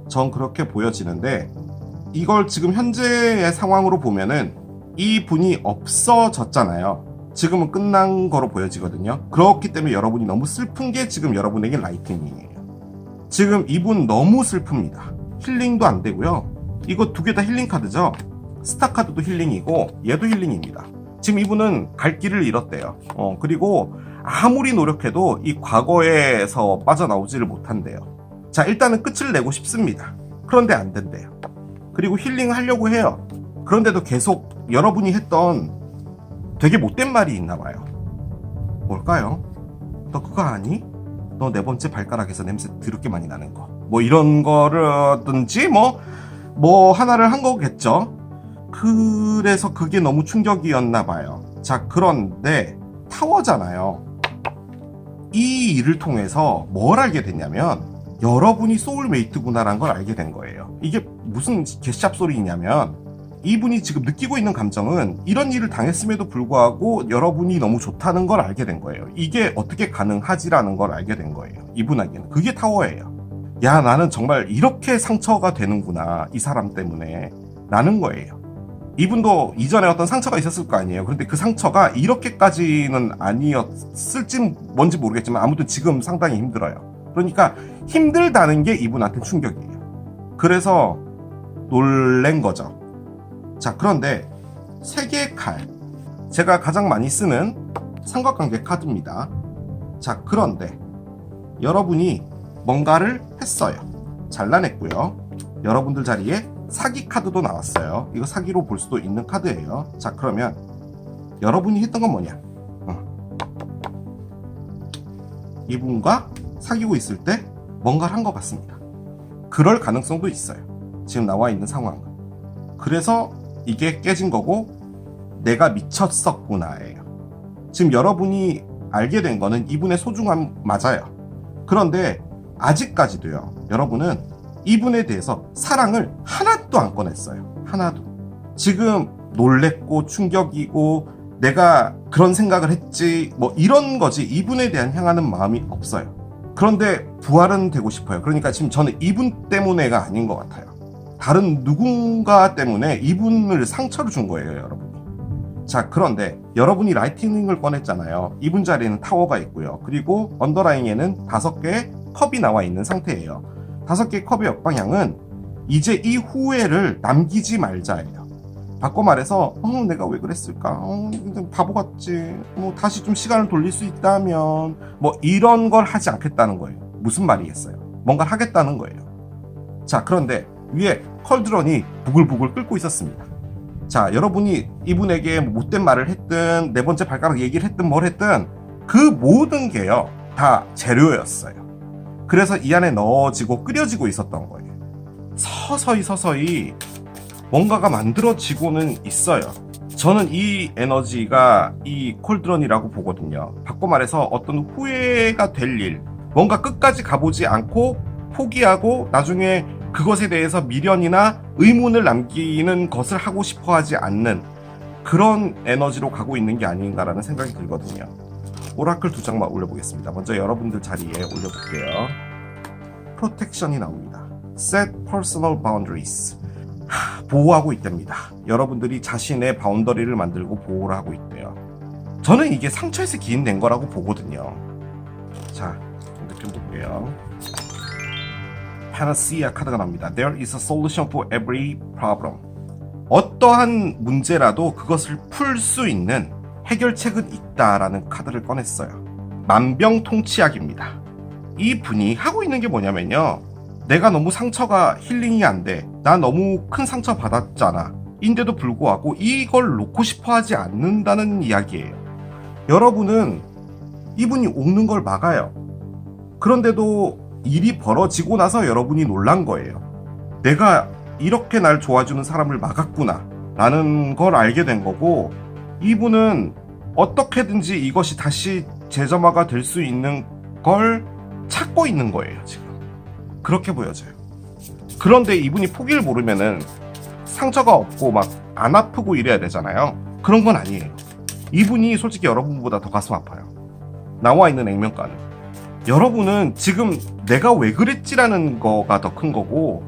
전 그렇게 보여지는데, 이걸 지금 현재의 상황으로 보면은 이 분이 없어졌잖아요. 지금은 끝난 거로 보여지거든요. 그렇기 때문에 여러분이 너무 슬픈 게 지금 여러분에게 라이팅이에요. 지금 이분 너무 슬픕니다. 힐링도 안 되고요. 이거 2개 다 힐링 카드죠. 스타 카드도 힐링이고 얘도 힐링입니다. 지금 이분은 갈 길을 잃었대요. 그리고 아무리 노력해도 이 과거에서 빠져나오지를 못한대요. 자, 일단은 끝을 내고 싶습니다. 그런데 안 된대요. 그리고 힐링을 하려고 해요. 그런데도 계속 여러분이 했던 되게 못된 말이 있나 봐요. 뭘까요? 너 그거 아니? 너 4번째 발가락에서 냄새 더럽게 많이 나는 거. 뭐 이런 거라든지 뭐 하나를 한 거겠죠. 그래서 그게 너무 충격이었나 봐요. 자, 그런데 타워잖아요. 이 일을 통해서 뭘 알게 됐냐면 여러분이 소울메이트구나라는 걸 알게 된 거예요. 이게 무슨 개샵 소리냐면 이분이 지금 느끼고 있는 감정은 이런 일을 당했음에도 불구하고 여러분이 너무 좋다는 걸 알게 된 거예요. 이게 어떻게 가능하지라는 걸 알게 된 거예요. 이분에게는. 그게 타워예요. 야, 나는 정말 이렇게 상처가 되는구나, 이 사람 때문에. 라는 거예요. 이분도 이전에 어떤 상처가 있었을 거 아니에요. 그런데 그 상처가 이렇게까지는 아니었을지 뭔지 모르겠지만 아무튼 지금 상당히 힘들어요. 그러니까 힘들다는 게 이분한테 충격이에요. 그래서 놀란 거죠. 자, 그런데 3개의 칼, 제가 가장 많이 쓰는 삼각관계 카드입니다. 자, 그런데 여러분이 뭔가를 했어요. 잘라냈고요. 여러분들 자리에 사기 카드도 나왔어요. 이거 사기로 볼 수도 있는 카드예요. 자, 그러면 여러분이 했던 건 뭐냐? 이분과 사귀고 있을 때 뭔가를 한 것 같습니다. 그럴 가능성도 있어요. 지금 나와 있는 상황은. 그래서 이게 깨진 거고 내가 미쳤었구나예요. 지금 여러분이 알게 된 거는 이분의 소중함 맞아요. 그런데 아직까지도요, 여러분은 이분에 대해서 사랑을 하나도 안 꺼냈어요. 하나도. 지금 놀랬고 충격이고 내가 그런 생각을 했지 뭐 이런 거지, 이분에 대한 향하는 마음이 없어요. 그런데 부활은 되고 싶어요. 그러니까 지금 저는 이분 때문에가 아닌 것 같아요. 다른 누군가 때문에 이분을 상처를 준 거예요, 여러분이. 자, 그런데 여러분이 라이트닝을 꺼냈잖아요. 이분 자리에는 타워가 있고요. 그리고 언더라인에는 5개의 컵이 나와 있는 상태예요. 5개의 컵의 역방향은 이제 이 후회를 남기지 말자예요. 바꿔 말해서 내가 왜 그랬을까? 바보 같지. 다시 좀 시간을 돌릴 수 있다면 뭐 이런 걸 하지 않겠다는 거예요. 무슨 말이겠어요? 뭔가를 하겠다는 거예요. 자, 그런데 위에 컬드런이 부글부글 끓고 있었습니다. 자, 여러분이 이분에게 못된 말을 했든 네 번째 발가락 얘기를 했든 뭘 했든 그 모든 게요 다 재료였어요. 그래서 이 안에 넣어지고 끓여지고 있었던 거예요. 서서히 뭔가가 만들어지고는 있어요. 저는 이 에너지가 이 콜드런이라고 보거든요. 바꿔 말해서 어떤 후회가 될 일, 뭔가 끝까지 가보지 않고 포기하고 나중에 그것에 대해서 미련이나 의문을 남기는 것을 하고 싶어 하지 않는 그런 에너지로 가고 있는 게 아닌가라는 생각이 들거든요. 오라클 2장만 올려보겠습니다. 먼저 여러분들 자리에 올려볼게요. 프로텍션이 나옵니다. Set personal boundaries. 보호하고 있답니다. 여러분들이 자신의 바운더리를 만들고 보호를 하고 있대요. 저는 이게 상처에서 기인된 거라고 보거든요. 자, 느낌 볼게요. 파나시아 카드가 나옵니다. There is a solution for every problem. 어떠한 문제라도 그것을 풀 수 있는 해결책은 있다라는 카드를 꺼냈어요. 만병통치약입니다. 이 분이 하고 있는 게 뭐냐면요, 내가 너무 상처가 힐링이 안 돼. 나 너무 큰 상처 받았잖아. 인데도 불구하고 이걸 놓고 싶어 하지 않는다는 이야기예요. 여러분은 이분이 옥는 걸 막아요. 그런데도 일이 벌어지고 나서 여러분이 놀란 거예요. 내가 이렇게 날 좋아주는 사람을 막았구나 라는 걸 알게 된 거고, 이분은 어떻게든지 이것이 다시 재점화가 될 수 있는 걸 찾고 있는 거예요, 지금. 그렇게 보여져요. 그런데 이분이 포기를 모르면은 상처가 없고 막 안 아프고 이래야 되잖아요. 그런 건 아니에요. 이분이 솔직히 여러분보다 더 가슴 아파요. 나와 있는 액면가는. 여러분은 지금 내가 왜 그랬지라는 거가 더 큰 거고,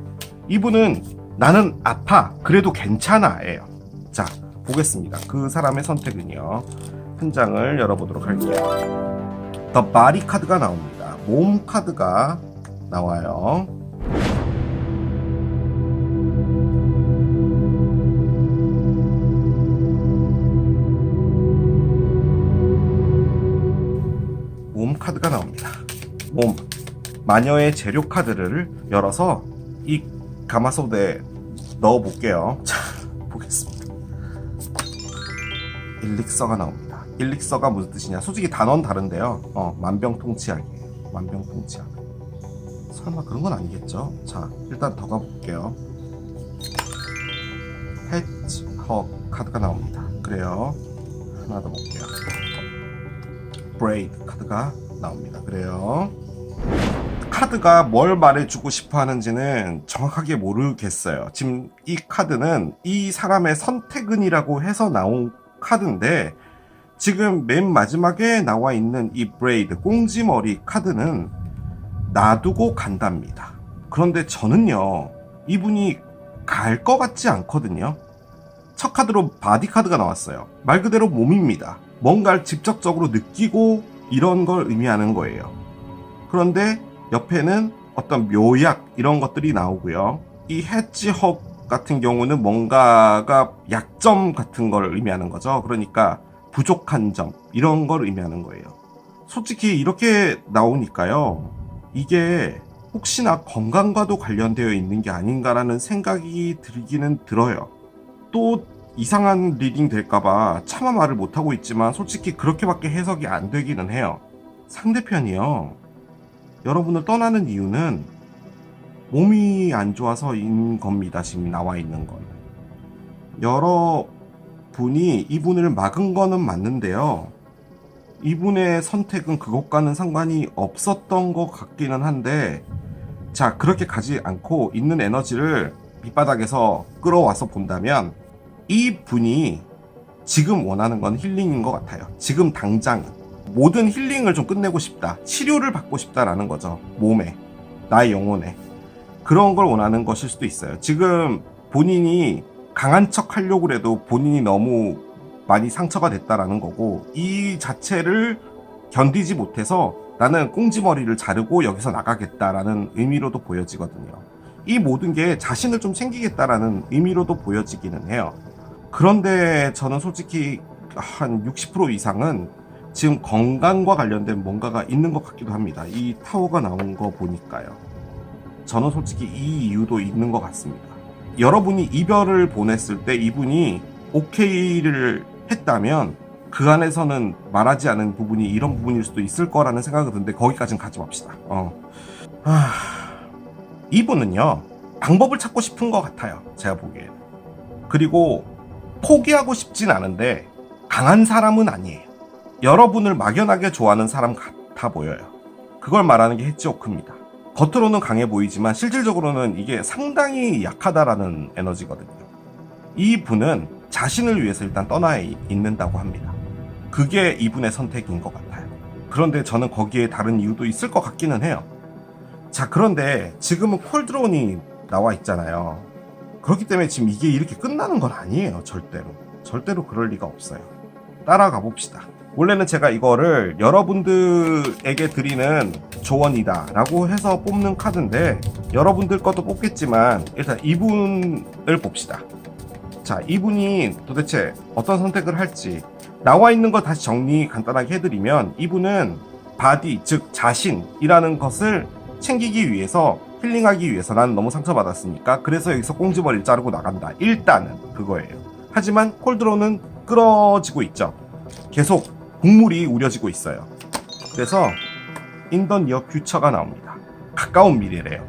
이분은 나는 아파 그래도 괜찮아예요. 자, 보겠습니다. 그 사람의 선택은요, 한 장을 열어보도록 할게요. The Body 카드가 나옵니다. 몸 카드가 나와요. 몸 카드가 나옵니다. 몸, 마녀의 재료 카드를 열어서 이 가마솥에 넣어 볼게요. 자, 보겠습니다. 일릭서가 나옵니다. 일릭서가 무슨 뜻이냐? 솔직히 단어는 다른데요. 만병통치약이에요. 만병통치약. 설마 그런 건 아니겠죠? 자, 일단 더 가볼게요. 해지허그 카드가 나옵니다. 그래요. 하나 더 볼게요. 브레이드 카드가 나옵니다. 그래요. 카드가 뭘 말해주고 싶어 하는지는 정확하게 모르겠어요. 지금 이 카드는 이 사람의 선택은이라고 해서 나온 카드인데, 지금 맨 마지막에 나와 있는 이 브레이드, 꽁지머리 카드는 놔두고 간답니다. 그런데 저는요, 이분이 갈 것 같지 않거든요. 첫 카드로 바디 카드가 나왔어요. 말 그대로 몸입니다. 뭔가를 직접적으로 느끼고 이런 걸 의미하는 거예요. 그런데 옆에는 어떤 묘약 이런 것들이 나오고요. 이 해지허그 같은 경우는 뭔가가 약점 같은 걸 의미하는 거죠. 그러니까 부족한 점 이런 걸 의미하는 거예요. 솔직히 이렇게 나오니까요, 이게 혹시나 건강과도 관련되어 있는 게 아닌가라는 생각이 들기는 들어요. 또 이상한 리딩 될까봐 차마 말을 못하고 있지만 솔직히 그렇게밖에 해석이 안 되기는 해요. 상대편이요, 여러분을 떠나는 이유는 몸이 안 좋아서인 겁니다. 지금 나와 있는 건. 여러분이 이분을 막은 거는 맞는데요. 이분의 선택은 그것과는 상관이 없었던 것 같기는 한데, 자, 그렇게 가지 않고 있는 에너지를 밑바닥에서 끌어와서 본다면 이 분이 지금 원하는 건 힐링인 것 같아요. 지금 당장 모든 힐링을 좀 끝내고 싶다. 치료를 받고 싶다라는 거죠. 몸에, 나의 영혼에. 그런 걸 원하는 것일 수도 있어요. 지금 본인이 강한 척 하려고 해도 본인이 너무 많이 상처가 됐다라는 거고, 이 자체를 견디지 못해서 나는 꽁지머리를 자르고 여기서 나가겠다라는 의미로도 보여지거든요. 이 모든 게 자신을 좀 챙기겠다라는 의미로도 보여지기는 해요. 그런데 저는 솔직히 한 60% 이상은 지금 건강과 관련된 뭔가가 있는 것 같기도 합니다. 이 타워가 나온 거 보니까요. 저는 솔직히 이 이유도 있는 것 같습니다. 여러분이 이별을 보냈을 때 이분이 오케이를 했다면 그 안에서는 말하지 않은 부분이 이런 부분일 수도 있을 거라는 생각이 드는데 거기까지는 가지 맙시다. 이분은요, 방법을 찾고 싶은 것 같아요. 제가 보기에는. 그리고 포기하고 싶진 않은데 강한 사람은 아니에요. 여러분을 막연하게 좋아하는 사람 같아 보여요. 그걸 말하는 게 해지오크입니다. 겉으로는 강해 보이지만 실질적으로는 이게 상당히 약하다라는 에너지거든요. 이 분은 자신을 위해서 일단 떠나 있는다고 합니다. 그게 이분의 선택인 것 같아요. 그런데 저는 거기에 다른 이유도 있을 것 같기는 해요. 자, 그런데 지금은 콜드론이 나와 있잖아요. 그렇기 때문에 지금 이게 이렇게 끝나는 건 아니에요. 절대로 그럴 리가 없어요. 따라가 봅시다. 원래는 제가 이거를 여러분들에게 드리는 조언이다 라고 해서 뽑는 카드인데, 여러분들 것도 뽑겠지만 일단 이분을 봅시다. 자, 이분이 도대체 어떤 선택을 할지 나와 있는 거 다시 정리 간단하게 해드리면, 이분은 바디, 즉 자신이라는 것을 챙기기 위해서, 힐링하기 위해서 나는 너무 상처받았으니까 그래서 여기서 꽁지머리를 자르고 나간다. 일단은 그거예요. 하지만 콜드론은 끌어지고 있죠. 계속 국물이 우려지고 있어요. 그래서 In the near future가 나옵니다. 가까운 미래래요.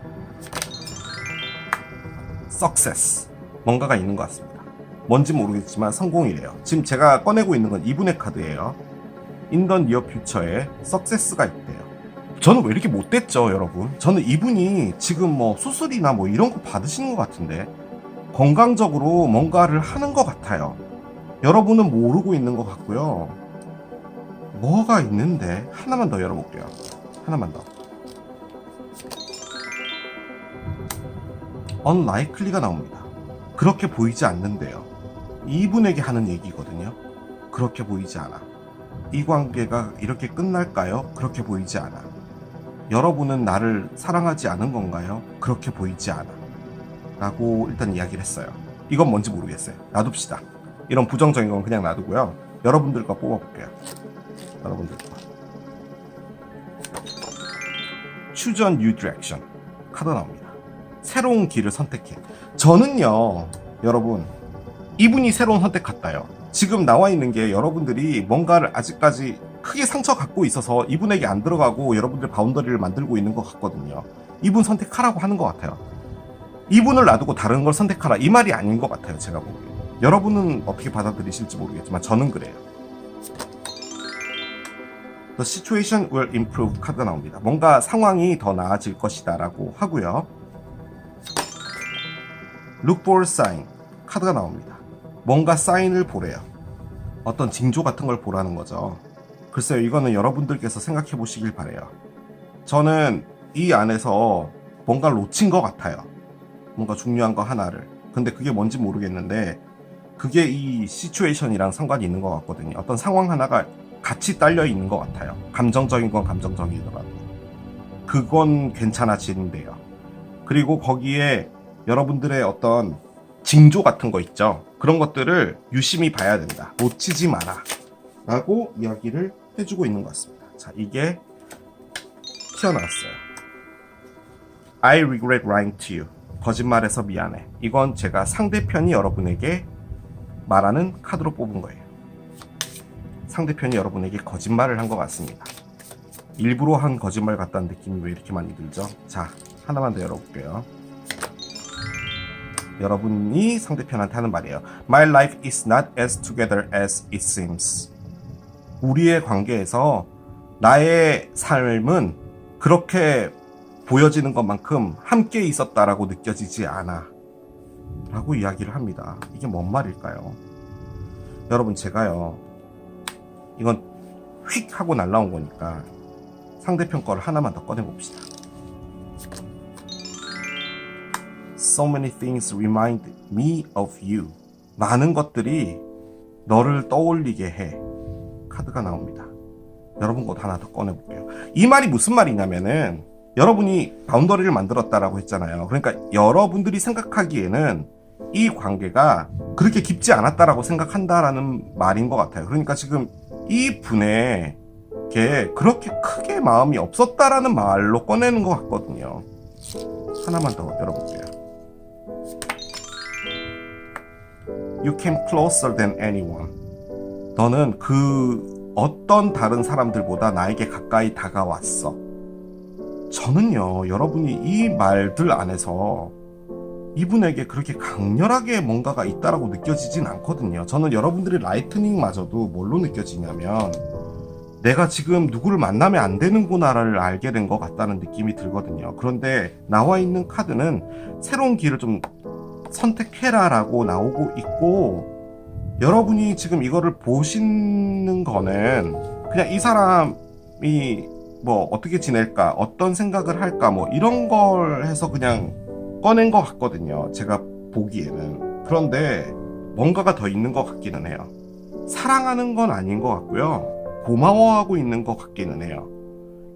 Success. 뭔가가 있는 것 같습니다. 뭔지 모르겠지만 성공이래요. 지금 제가 꺼내고 있는 건 이분의 카드예요. In the near future에 Success가 있대요. 저는 왜 이렇게 못됐죠, 여러분? 저는 이분이 지금 뭐 수술이나 뭐 이런 거 받으시는 것 같은데 건강적으로 뭔가를 하는 것 같아요. 여러분은 모르고 있는 것 같고요. 뭐가 있는데 하나만 더 열어볼게요. 하나만 더. Unlikely가 나옵니다. 그렇게 보이지 않는데요. 이분에게 하는 얘기거든요. 그렇게 보이지 않아. 이 관계가 이렇게 끝날까요? 그렇게 보이지 않아. 여러분은 나를 사랑하지 않은 건가요? 그렇게 보이지 않아. 라고 일단 이야기를 했어요. 이건 뭔지 모르겠어요. 놔둡시다. 이런 부정적인 건 그냥 놔두고요. 여러분들 거 뽑아볼게요. 여러분들 거. Choose a new direction. 카드 나옵니다. 새로운 길을 선택해. 저는요, 여러분, 이분이 새로운 선택 같아요. 지금 나와 있는 게 여러분들이 뭔가를 아직까지 크게 상처 갖고 있어서 이분에게 안 들어가고 여러분들 바운더리를 만들고 있는 것 같거든요. 이분 선택하라고 하는 것 같아요. 이분을 놔두고 다른 걸 선택하라, 이 말이 아닌 것 같아요. 제가 보기에. 여러분은 어떻게 받아들이실지 모르겠지만 저는 그래요. The situation will improve 카드가 나옵니다. 뭔가 상황이 더 나아질 것이다 라고 하고요. Look for sign 카드가 나옵니다. 뭔가 사인을 보래요. 어떤 징조 같은 걸 보라는 거죠. 글쎄요, 이거는 여러분들께서 생각해 보시길 바래요. 저는 이 안에서 뭔가를 놓친 것 같아요. 뭔가 중요한 거 하나를. 근데 그게 뭔지 모르겠는데 그게 이 시츄에이션이랑 상관이 있는 것 같거든요. 어떤 상황 하나가 같이 딸려 있는 것 같아요. 감정적인 건 감정적이더라도 그건 괜찮아지는데요. 그리고 거기에 여러분들의 어떤 징조 같은 거 있죠. 그런 것들을 유심히 봐야 된다. 놓치지 마라 라고 이야기를 해주고 있는 것 같습니다. 자, 이게 튀어나왔어요. I regret lying to you. 거짓말해서 미안해. 이건 제가 상대편이 여러분에게 말하는 카드로 뽑은 거예요. 상대편이 여러분에게 거짓말을 한 것 같습니다. 일부러 한 거짓말 같다는 느낌이 왜 이렇게 많이 들죠? 자, 하나만 더 열어볼게요. 여러분이 상대편한테 하는 말이에요. My life is not as together as it seems. 우리의 관계에서 나의 삶은 그렇게 보여지는 것만큼 함께 있었다라고 느껴지지 않아 라고 이야기를 합니다. 이게 뭔 말일까요? 여러분, 제가요, 이건 휙 하고 날라온 거니까 상대편 거를 하나만 더 꺼내봅시다. So many things remind me of you. 많은 것들이 너를 떠올리게 해. 카드가 나옵니다. 여러분 것 하나 더 꺼내볼게요. 이 말이 무슨 말이냐면은, 여러분이 바운더리를 만들었다라고 했잖아요. 그러니까 여러분들이 생각하기에는 이 관계가 그렇게 깊지 않았다라고 생각한다라는 말인 것 같아요. 그러니까 지금 이 분에게 그렇게 크게 마음이 없었다라는 말로 꺼내는 것 같거든요. 하나만 더 열어볼게요. You came closer than anyone. 너는 그 어떤 다른 사람들보다 나에게 가까이 다가왔어. 저는요, 여러분이 이 말들 안에서 이분에게 그렇게 강렬하게 뭔가가 있다라고 느껴지진 않거든요. 저는 여러분들의 라이트닝마저도 뭘로 느껴지냐면, 내가 지금 누구를 만나면 안 되는구나를 알게 된 것 같다는 느낌이 들거든요. 그런데 나와 있는 카드는 새로운 길을 좀 선택해라 라고 나오고 있고, 여러분이 지금 이거를 보시는 거는 그냥 이 사람이 뭐 어떻게 지낼까, 어떤 생각을 할까, 뭐 이런 걸 해서 그냥 꺼낸 것 같거든요, 제가 보기에는. 그런데 뭔가가 더 있는 것 같기는 해요. 사랑하는 건 아닌 것 같고요, 고마워하고 있는 것 같기는 해요.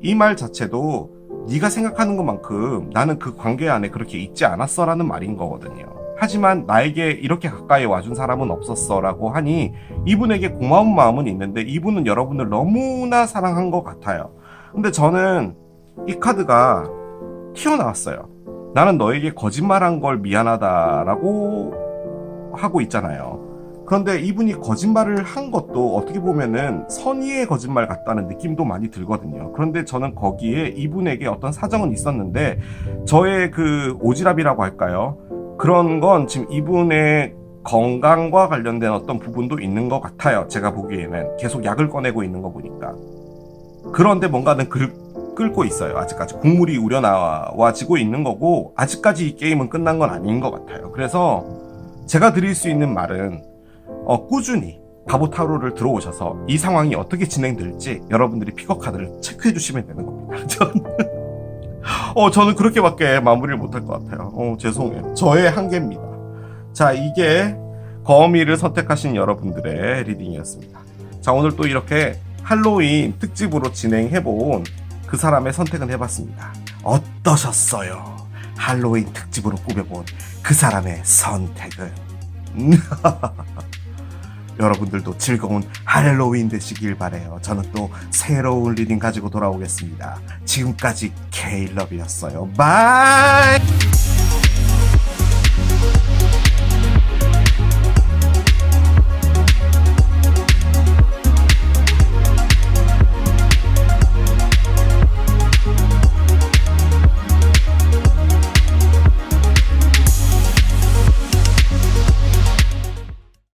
이 말 자체도 네가 생각하는 것만큼 나는 그 관계 안에 그렇게 있지 않았어 라는 말인 거거든요. 하지만 나에게 이렇게 가까이 와준 사람은 없었어 라고 하니, 이분에게 고마운 마음은 있는데 이분은 여러분을 너무나 사랑한 것 같아요. 근데 저는 이 카드가 튀어나왔어요. 나는 너에게 거짓말한 걸 미안하다라고 하고 있잖아요. 그런데 이분이 거짓말을 한 것도 어떻게 보면은 선의의 거짓말 같다는 느낌도 많이 들거든요. 그런데 저는 거기에 이분에게 어떤 사정은 있었는데, 저의 그 오지랖이라고 할까요? 그런 건 지금 이분의 건강과 관련된 어떤 부분도 있는 것 같아요. 제가 보기에는 계속 약을 꺼내고 있는 거 보니까. 그런데 뭔가는 끓고 있어요. 아직까지 국물이 우려나와지고 있는 거고, 아직까지 이 게임은 끝난 건 아닌 것 같아요. 그래서 제가 드릴 수 있는 말은, 꾸준히 바보 타로를 들어오셔서 이 상황이 어떻게 진행될지 여러분들이 픽업 카드를 체크해 주시면 되는 겁니다. 저는 그렇게밖에 마무리를 못할 것 같아요. 죄송해요. 저의 한계입니다. 자, 이게 거미를 선택하신 여러분들의 리딩이었습니다. 자, 오늘 또 이렇게 할로윈 특집으로 진행해본 그 사람의 선택은 해봤습니다. 어떠셨어요? 할로윈 특집으로 꾸며본 그 사람의 선택은? 여러분들도 즐거운 할로윈 되시길 바래요. 저는 또 새로운 리딩 가지고 돌아오겠습니다. 지금까지 K러브였어요. 바이!